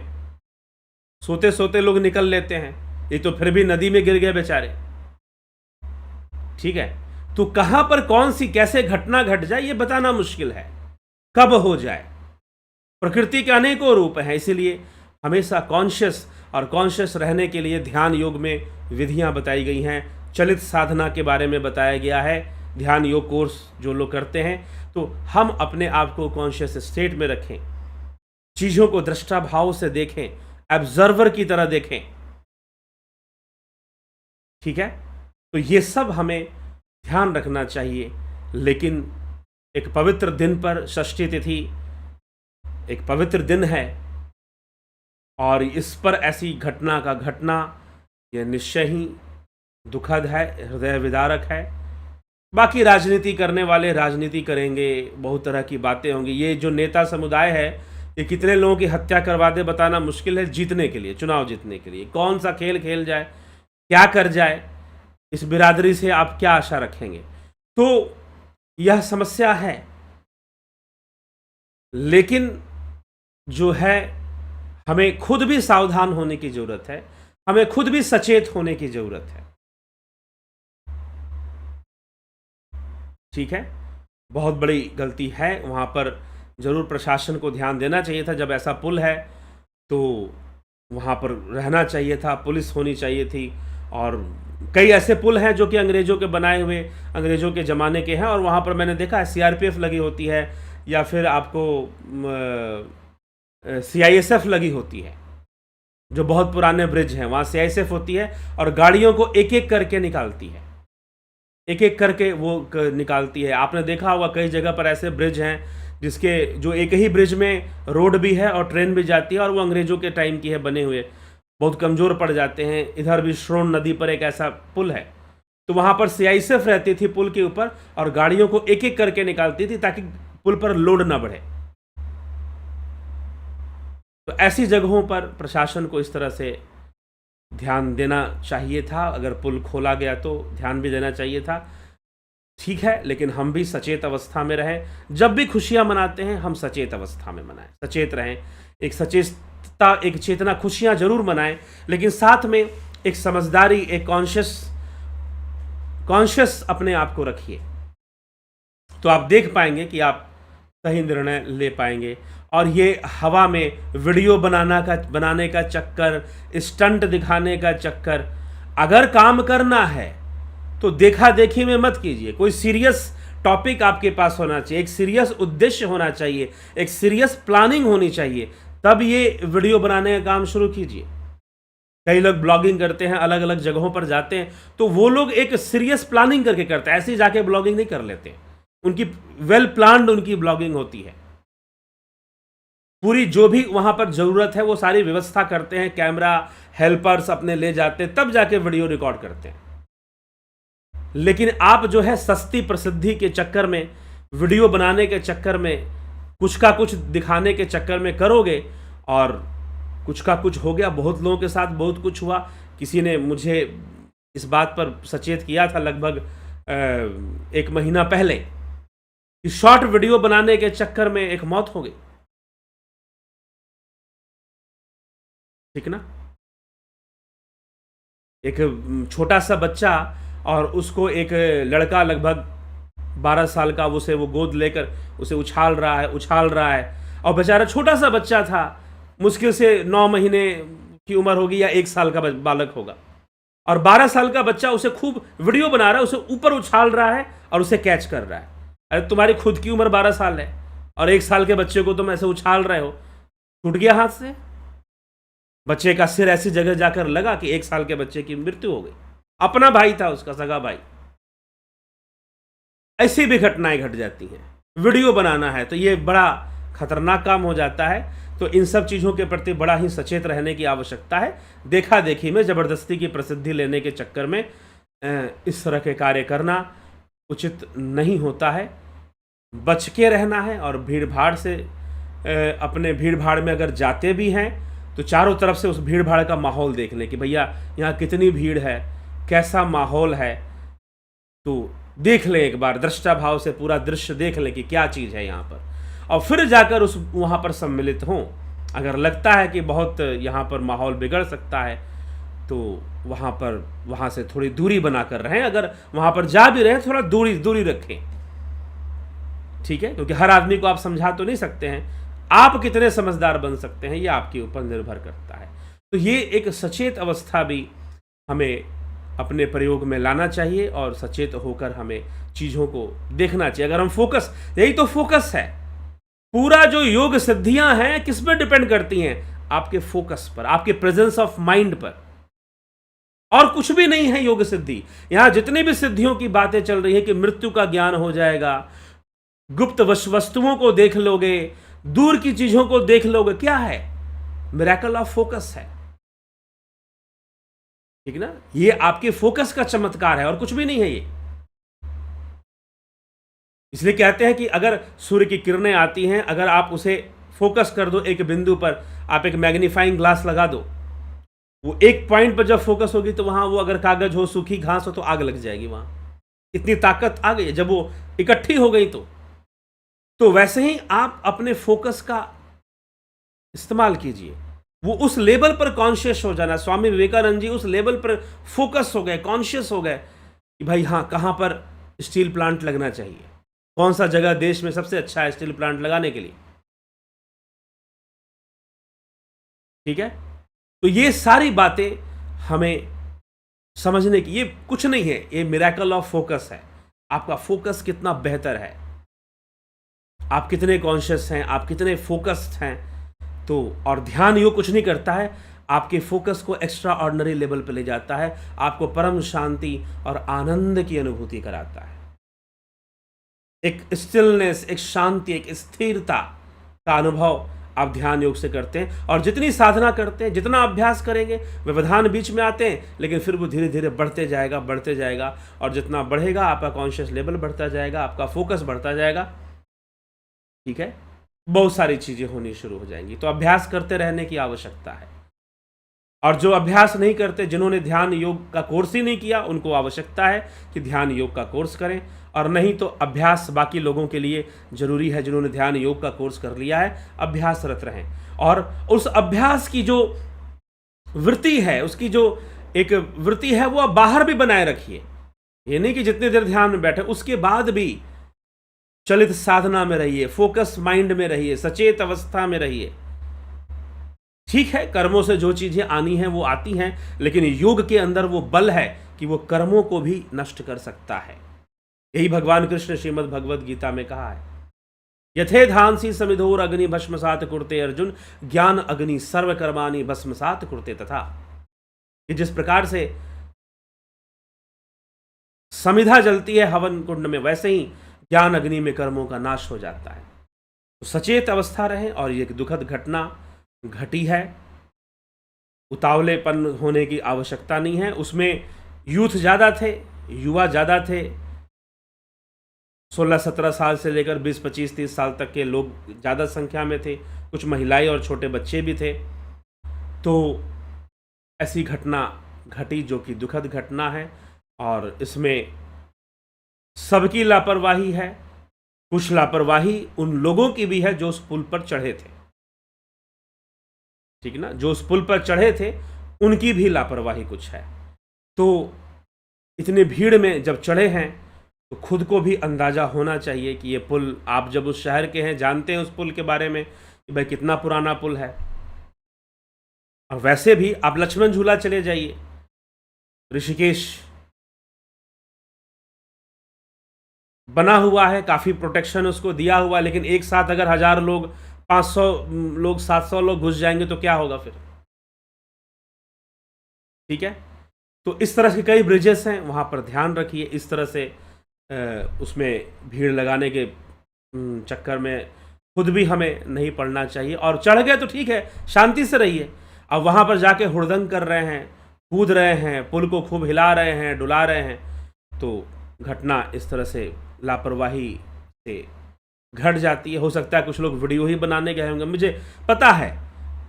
सोते सोते लोग निकल लेते हैं, ये तो फिर भी नदी में गिर गए बेचारे। ठीक है, तो कहां पर कौन सी कैसे घटना घट जाए ये बताना मुश्किल है, कब हो जाए। प्रकृति के अनेकों रूप हैं, इसीलिए हमेशा कॉन्शियस, और कॉन्शियस रहने के लिए ध्यान योग में विधियां बताई गई हैं, चलित साधना के बारे में बताया गया है। ध्यान योग कोर्स जो लोग करते हैं, तो हम अपने आप को कॉन्शियस स्टेट में रखें, चीजों को दृष्टा भाव से देखें, ऑब्जर्वर की तरह देखें। ठीक है, तो ये सब हमें ध्यान रखना चाहिए। लेकिन एक पवित्र दिन पर, षष्ठी तिथि एक पवित्र दिन है, और इस पर ऐसी घटना का घटना यह निश्चय ही दुखद है, हृदय विदारक है। बाकी राजनीति करने वाले राजनीति करेंगे, बहुत तरह की बातें होंगी। ये जो नेता समुदाय है, ये कितने लोगों की हत्या करवा दे बताना मुश्किल है, जीतने के लिए, चुनाव जीतने के लिए कौन सा खेल खेल जाए, क्या कर जाए, इस बिरादरी से आप क्या आशा रखेंगे। तो यह समस्या है। लेकिन जो है, हमें खुद भी सावधान होने की जरूरत है, हमें खुद भी सचेत होने की जरूरत है। ठीक है, बहुत बड़ी गलती है वहां पर ज़रूर प्रशासन को ध्यान देना चाहिए था। जब ऐसा पुल है तो वहाँ पर रहना चाहिए था, पुलिस होनी चाहिए थी। और कई ऐसे पुल हैं जो कि अंग्रेज़ों के बनाए हुए, अंग्रेज़ों के ज़माने के हैं, और वहाँ पर मैंने देखा है सीआरपीएफ लगी होती है या फिर आपको सीआईएसएफ लगी होती है। जो बहुत पुराने ब्रिज हैं वहाँ सीआईएसएफ होती है और गाड़ियों को एक एक करके निकालती है, एक एक करके वो निकालती है। आपने देखा होगा कई जगह पर ऐसे ब्रिज हैं जिसके जो एक ही ब्रिज में रोड भी है और ट्रेन भी जाती है, और वो अंग्रेज़ों के टाइम की है बने हुए, बहुत कमज़ोर पड़ जाते हैं। इधर भी श्रोण नदी पर एक ऐसा पुल है, तो वहाँ पर सीआईएसएफ रहती थी पुल के ऊपर और गाड़ियों को एक एक करके निकालती थी ताकि पुल पर लोड ना बढ़े। तो ऐसी जगहों पर प्रशासन को इस तरह से ध्यान देना चाहिए था। अगर पुल खोला गया तो ध्यान भी देना चाहिए था, ठीक है, लेकिन हम भी सचेत अवस्था में रहें। जब भी खुशियां मनाते हैं हम सचेत अवस्था में मनाएं, सचेत रहें, एक सचेतता, एक चेतना, खुशियां जरूर मनाएं, लेकिन साथ में एक समझदारी, एक कॉन्शियस अपने आप को रखिए, तो आप देख पाएंगे कि आप सही निर्णय ले पाएंगे। और ये हवा में वीडियो बनाने का चक्कर, स्टंट दिखाने का चक्कर, अगर काम करना है तो देखा देखी में मत कीजिए। कोई सीरियस टॉपिक आपके पास होना चाहिए, एक सीरियस उद्देश्य होना चाहिए, एक सीरियस प्लानिंग होनी चाहिए, तब ये वीडियो बनाने का काम शुरू कीजिए। कई लोग ब्लॉगिंग करते हैं, अलग अलग जगहों पर जाते हैं, तो वो लोग एक सीरियस प्लानिंग करके करते हैं, ऐसे ही जाके ब्लॉगिंग नहीं कर लेते। उनकी वेल प्लान्ड उनकी ब्लॉगिंग होती है, पूरी जो भी वहां पर जरूरत है वो सारी व्यवस्था करते हैं, कैमरा हेल्पर्स अपने ले जाते हैं, तब जाके वीडियो रिकॉर्ड करते हैं। लेकिन आप जो है सस्ती प्रसिद्धि के चक्कर में, वीडियो बनाने के चक्कर में, कुछ का कुछ दिखाने के चक्कर में करोगे और कुछ का कुछ हो गया। बहुत लोगों के साथ बहुत कुछ हुआ। किसी ने मुझे इस बात पर सचेत किया था लगभग 1 महीना पहले कि शॉर्ट वीडियो बनाने के चक्कर में एक मौत हो गई, ठीक ना। एक छोटा सा बच्चा और उसको एक लड़का लगभग 12 साल का उसे वो गोद लेकर उसे उछाल रहा है, और बेचारा छोटा सा बच्चा था, मुश्किल से 9 महीने की उम्र होगी या 1 साल का बालक होगा, और 12 साल का बच्चा उसे खूब वीडियो बना रहा है, उसे ऊपर उछाल रहा है और उसे कैच कर रहा है। अरे तुम्हारी खुद की उम्र 12 साल है और 1 साल के बच्चे को तुम ऐसे उछाल रहे हो, छूट गया हाथ से। बच्चे का सिर ऐसी जगह जाकर लगा कि 1 साल के बच्चे की मृत्यु हो गई। अपना भाई था, उसका सगा भाई। ऐसी भी घटनाएं घट जाती हैं। वीडियो बनाना है तो ये बड़ा खतरनाक काम हो जाता है। तो इन सब चीज़ों के प्रति बड़ा ही सचेत रहने की आवश्यकता है। देखा देखी में, ज़बरदस्ती की प्रसिद्धि लेने के चक्कर में इस तरह के कार्य करना उचित नहीं होता है। बच के रहना है, और भीड़ भाड़ से अपने भीड़ भाड़ में अगर जाते भी हैं तो चारों तरफ से उस भीड़ भाड़ का माहौल देख लें कि भैया यहाँ कितनी भीड़ है, कैसा माहौल है, तो देख लें एक बार, दृष्टा भाव से पूरा दृश्य देख लें कि क्या चीज़ है यहाँ पर, और फिर जाकर उस वहाँ पर सम्मिलित हों। अगर लगता है कि बहुत यहाँ पर माहौल बिगड़ सकता है तो वहाँ से थोड़ी दूरी बनाकर रहें। अगर वहाँ पर जा भी रहे थोड़ा दूरी रखें, ठीक है, क्योंकि हर आदमी को आप समझा तो नहीं सकते हैं। आप कितने समझदार बन सकते हैं ये आपके ऊपर निर्भर करता है। तो ये एक सचेत अवस्था भी हमें अपने प्रयोग में लाना चाहिए और सचेत होकर हमें चीज़ों को देखना चाहिए। अगर हम फोकस, यही तो फोकस है, पूरा जो योग सिद्धियां हैं किस पर डिपेंड करती हैं? आपके फोकस पर, आपके प्रेजेंस ऑफ माइंड पर, और कुछ भी नहीं है योग सिद्धि। यहां जितनी भी सिद्धियों की बातें चल रही है कि मृत्यु का ज्ञान हो जाएगा, गुप्त वस्तुओं को देख लोगे, दूर की चीजों को देख लोगे, क्या है? मिरेकल ऑफ फोकस है, ठीक ना। ये आपके फोकस का चमत्कार है और कुछ भी नहीं है ये। इसलिए कहते हैं कि अगर सूर्य की किरणें आती हैं, अगर आप उसे फोकस कर दो एक बिंदु पर, आप एक मैग्नीफाइंग ग्लास लगा दो, वो एक पॉइंट पर जब फोकस होगी तो वहां वो अगर कागज हो, सूखी घास हो तो आग लग जाएगी। वहां इतनी ताकत आ गई जब वो इकट्ठी हो गई। तो वैसे ही आप अपने फोकस का इस्तेमाल कीजिए। वो उस लेवल पर कॉन्शियस हो जाना। स्वामी विवेकानंद जी उस लेवल पर फोकस हो गए, कॉन्शियस हो गए कि भाई हाँ, कहाँ पर स्टील प्लांट लगना चाहिए, कौन सा जगह देश में सबसे अच्छा है स्टील प्लांट लगाने के लिए। ठीक है। तो ये सारी बातें हमें समझने की, ये कुछ नहीं है, ये मिरेकल ऑफ फोकस है। आपका फोकस कितना बेहतर है, आप कितने कॉन्शियस हैं, आप कितने फोकस्ड हैं। तो और ध्यान योग कुछ नहीं करता है, आपके फोकस को एक्स्ट्रा ऑर्डिनरी लेवल पर ले जाता है, आपको परम शांति और आनंद की अनुभूति कराता है। एक स्टिलनेस, एक शांति, एक स्थिरता का अनुभव आप ध्यान योग से करते हैं। और जितनी साधना करते हैं, जितना अभ्यास करेंगे, व्यवधान बीच में आते हैं, लेकिन फिर वो धीरे धीरे बढ़ते जाएगा, बढ़ते जाएगा। और जितना बढ़ेगा आपका कॉन्शियस लेवल बढ़ता जाएगा, आपका फोकस बढ़ता जाएगा। ठीक है, बहुत सारी चीज़ें होनी शुरू हो जाएंगी। तो अभ्यास करते रहने की आवश्यकता है। और जो अभ्यास नहीं करते, जिन्होंने ध्यान योग का कोर्स ही नहीं किया, उनको आवश्यकता है कि ध्यान योग का कोर्स करें। और नहीं तो अभ्यास बाकी लोगों के लिए ज़रूरी है, जिन्होंने ध्यान योग का कोर्स कर लिया है, अभ्यासरत रहें। और उस अभ्यास की जो वृत्ति है, उसकी जो एक वृत्ति है, वो आप बाहर भी बनाए रखिए। ये नहीं कि जितनी देर ध्यान में बैठे उसके बाद भी चलित साधना में रहिए, फोकस माइंड में रहिए, सचेत अवस्था में रहिए। ठीक है, कर्मों से जो चीजें आनी हैं वो आती हैं, लेकिन योग के अंदर वो बल है कि वो कर्मों को भी नष्ट कर सकता है। यही भगवान कृष्ण श्रीमद् भगवद गीता में कहा है, यथे धांसी समिधोर अग्नि भस्मसात कुरुते अर्जुन, ज्ञान अग्नि सर्व कर्माणि भस्मसात कुरुते तथा। कि जिस प्रकार से समिधा जलती है हवन कुंड में, वैसे ही ज्ञान अग्नि में कर्मों का नाश हो जाता है। तो सचेत अवस्था रहे। और ये दुखद घटना घटी है, उतावलेपन होने की आवश्यकता नहीं है। उसमें यूथ ज़्यादा थे, युवा ज़्यादा थे, 16-17 साल से लेकर 20-25-30 साल तक के लोग ज़्यादा संख्या में थे, कुछ महिलाएं और छोटे बच्चे भी थे। तो ऐसी घटना घटी जो कि दुखद घटना है, और इसमें सबकी लापरवाही है। कुछ लापरवाही उन लोगों की भी है जो उस पुल पर चढ़े थे, ठीक ना, जो उस पुल पर चढ़े थे उनकी भी लापरवाही कुछ है। तो इतनी भीड़ में जब चढ़े हैं तो खुद को भी अंदाज़ा होना चाहिए कि ये पुल, आप जब उस शहर के हैं, जानते हैं उस पुल के बारे में कि भाई कितना पुराना पुल है। और वैसे भी आप लक्ष्मण झूला चले जाइए, ऋषिकेश बना हुआ है, काफ़ी प्रोटेक्शन उसको दिया हुआ, लेकिन एक साथ अगर 1000 लोग, 500 लोग, 700 लोग घुस जाएंगे तो क्या होगा फिर। ठीक है, तो इस तरह के कई ब्रिजेस हैं, वहाँ पर ध्यान रखिए। इस तरह से उसमें भीड़ लगाने के चक्कर में खुद भी हमें नहीं पड़ना चाहिए। और चढ़ गए तो ठीक है, शांति से रहिए। अब वहाँ पर जाके हुड़दंग कर रहे हैं, कूद रहे हैं, पुल को खूब हिला रहे हैं, डुला रहे हैं, तो घटना इस तरह से लापरवाही से घट जाती है। हो सकता है कुछ लोग वीडियो ही बनाने गए होंगे, मुझे पता है,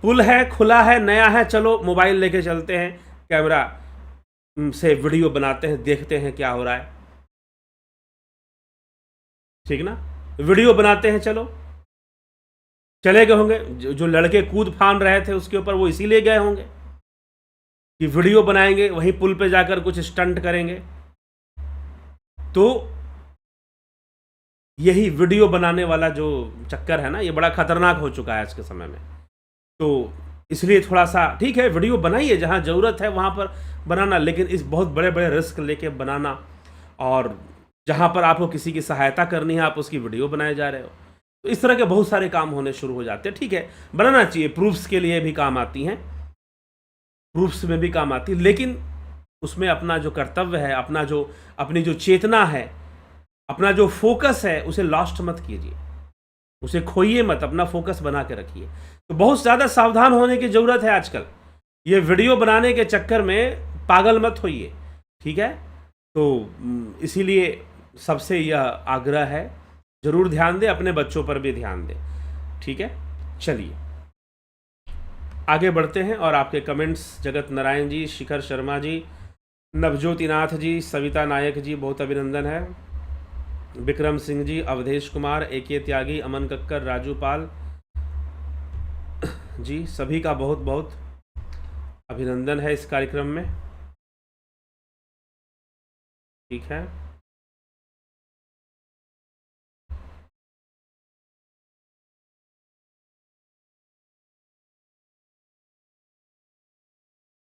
पुल है, खुला है, नया है, चलो मोबाइल लेके चलते हैं, कैमरा से वीडियो बनाते हैं, देखते हैं क्या हो रहा है। ठीक ना, वीडियो बनाते हैं, चलो चले गए होंगे। जो लड़के कूद फान रहे थे उसके ऊपर, वो इसीलिए गए होंगे कि वीडियो बनाएंगे, वहीं पुल पे जाकर कुछ स्टंट करेंगे। तो यही वीडियो बनाने वाला जो चक्कर है ना, ये बड़ा खतरनाक हो चुका है आज के समय में। तो इसलिए थोड़ा सा, ठीक है, वीडियो बनाइए, जहाँ ज़रूरत है वहाँ पर बनाना, लेकिन इस बहुत बड़े बड़े रिस्क लेके बनाना, और जहाँ पर आपको किसी की सहायता करनी है आप उसकी वीडियो बनाए जा रहे हो, तो इस तरह के बहुत सारे काम होने शुरू हो जाते हैं। ठीक है, बनाना चाहिए, प्रूफ्स के लिए भी काम आती हैं, प्रूफ्स में भी काम आती है, लेकिन उसमें अपना जो कर्तव्य है, अपनी जो चेतना है, अपना जो फोकस है, उसे लॉस्ट मत कीजिए, उसे खोइए मत, अपना फोकस बना के रखिए। तो बहुत ज़्यादा सावधान होने की ज़रूरत है आजकल। ये वीडियो बनाने के चक्कर में पागल मत होइए, ठीक है। तो इसीलिए सबसे यह आग्रह है, ज़रूर ध्यान दें, अपने बच्चों पर भी ध्यान दें। ठीक है, चलिए आगे बढ़ते हैं। और आपके कमेंट्स, जगत नारायण जी, शिखर शर्मा जी, नवज्योति नाथ जी, सविता नायक जी, बहुत अभिनंदन है। विक्रम सिंह जी, अवधेश कुमार, AK त्यागी, अमन कक्कर, राजू पाल जी, सभी का बहुत बहुत अभिनंदन है इस कार्यक्रम में। ठीक है।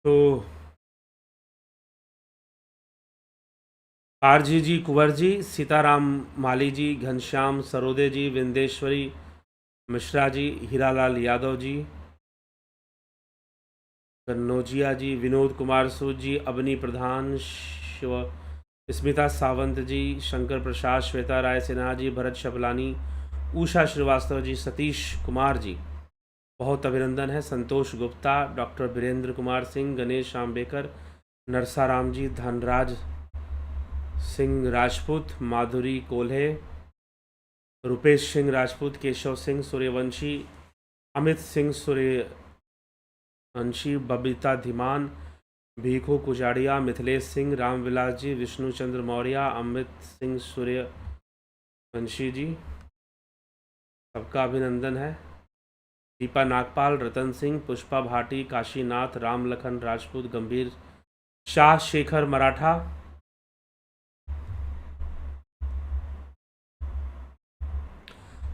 तो आरजी जी, कुंवर जी, सीताराम माली जी, घनश्याम सरोदे जी, विंदेश्वरी मिश्रा जी, हीरालाल यादव जी, कन्नौजिया जी, विनोद कुमार सूद जी, अबनी प्रधान, शिव स्मिता सावंत जी, शंकर प्रसाद, श्वेता राय सिन्हा जी, भरत शबलानी, उषा श्रीवास्तव जी, सतीश कुमार जी, बहुत अभिनंदन है, संतोष गुप्ता, डॉक्टर वीरेंद्र कुमार सिंह, गणेश आम्बेकर, नरसाराम जी, धनराज सिंह राजपूत, माधुरी कोल्हे, रुपेश सिंह राजपूत, केशव सिंह सूर्यवंशी, अमित सिंह सूर्यवंशी, बबीता धीमान, भीखू कुजाड़िया, मिथिलेश सिंह, रामविलास जी, विष्णुचंद्र मौर्य, अमित सिंह सूर्यवंशी जी, सबका अभिनंदन है। दीपा नागपाल, रतन सिंह, पुष्पा भाटी, काशीनाथ, रामलखन राजपूत, गंभीर शाह, शेखर मराठा,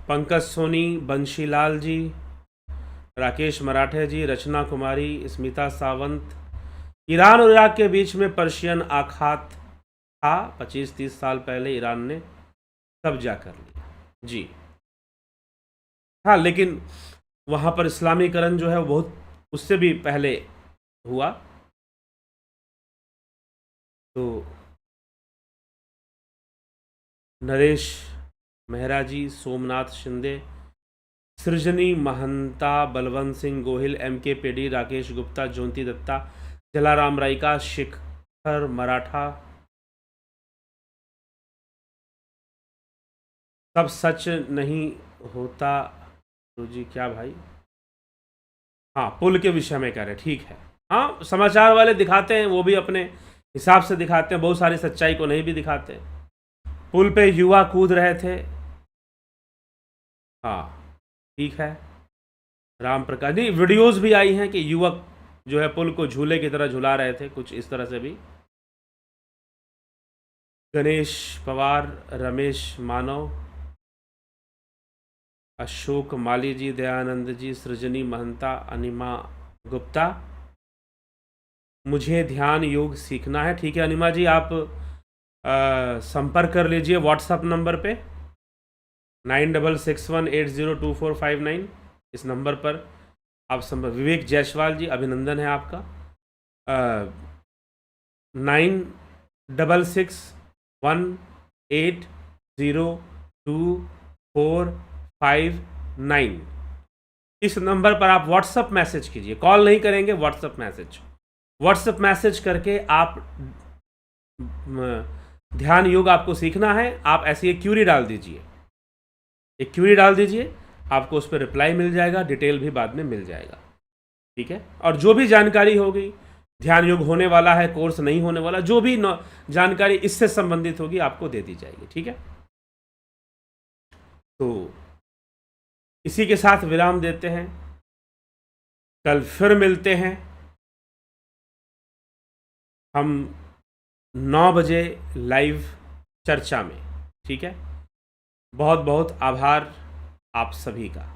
पंकज सोनी, बंशीलाल जी, राकेश मराठे जी, रचना कुमारी, स्मिता सावंत। ईरान और इराक के बीच में पर्शियन आखात था, 25-30 साल पहले ईरान ने कब्जा कर लिया जी। हाँ, लेकिन वहाँ पर इस्लामीकरण जो है वो बहुत उससे भी पहले हुआ। तो नरेश मेहरा जी, सोमनाथ शिंदे, सृजनी महंता, बलवंत सिंह गोहिल, एम के पेडी, राकेश गुप्ता, ज्योति दत्ता, जलाराम रायका, शेखर मराठा, सब सच नहीं होता। तो जी क्या भाई, हाँ पुल के विषय में कह रहे, ठीक है। हाँ, समाचार वाले दिखाते हैं, वो भी अपने हिसाब से दिखाते हैं, बहुत सारी सच्चाई को नहीं भी दिखाते। पुल पे युवा कूद रहे थे, हाँ ठीक है। राम प्रकाश, नहीं वीडियोस भी आई हैं कि युवक जो है पुल को झूले की तरह झुला रहे थे, कुछ इस तरह से भी। गणेश पवार, रमेश मानव, अशोक माली जी, दयानंद जी, सृजनी महंता, अनिमा गुप्ता, मुझे ध्यान योग सीखना है। ठीक है अनिमा जी, आप संपर्क कर लीजिए व्हाट्सएप नंबर पे 9661802459, इस नंबर पर आप संपर्क। विवेक जायसवाल जी, अभिनंदन है आपका। 9661802459, इस नंबर पर आप व्हाट्सएप मैसेज कीजिए, कॉल नहीं करेंगे, व्हाट्सएप मैसेज करके आप ध्यान योग आपको सीखना है, आप ऐसी एक क्यूरी डाल दीजिए, आपको उस पर रिप्लाई मिल जाएगा, डिटेल भी बाद में मिल जाएगा, ठीक है। और जो भी जानकारी होगी, ध्यान योग होने वाला है, कोर्स नहीं होने वाला, जो भी जानकारी इससे संबंधित होगी आपको दे दी जाएगी, ठीक है। तो इसी के साथ विराम देते हैं, कल फिर मिलते हैं हम 9 बजे लाइव चर्चा में, ठीक है। बहुत बहुत आभार आप सभी का।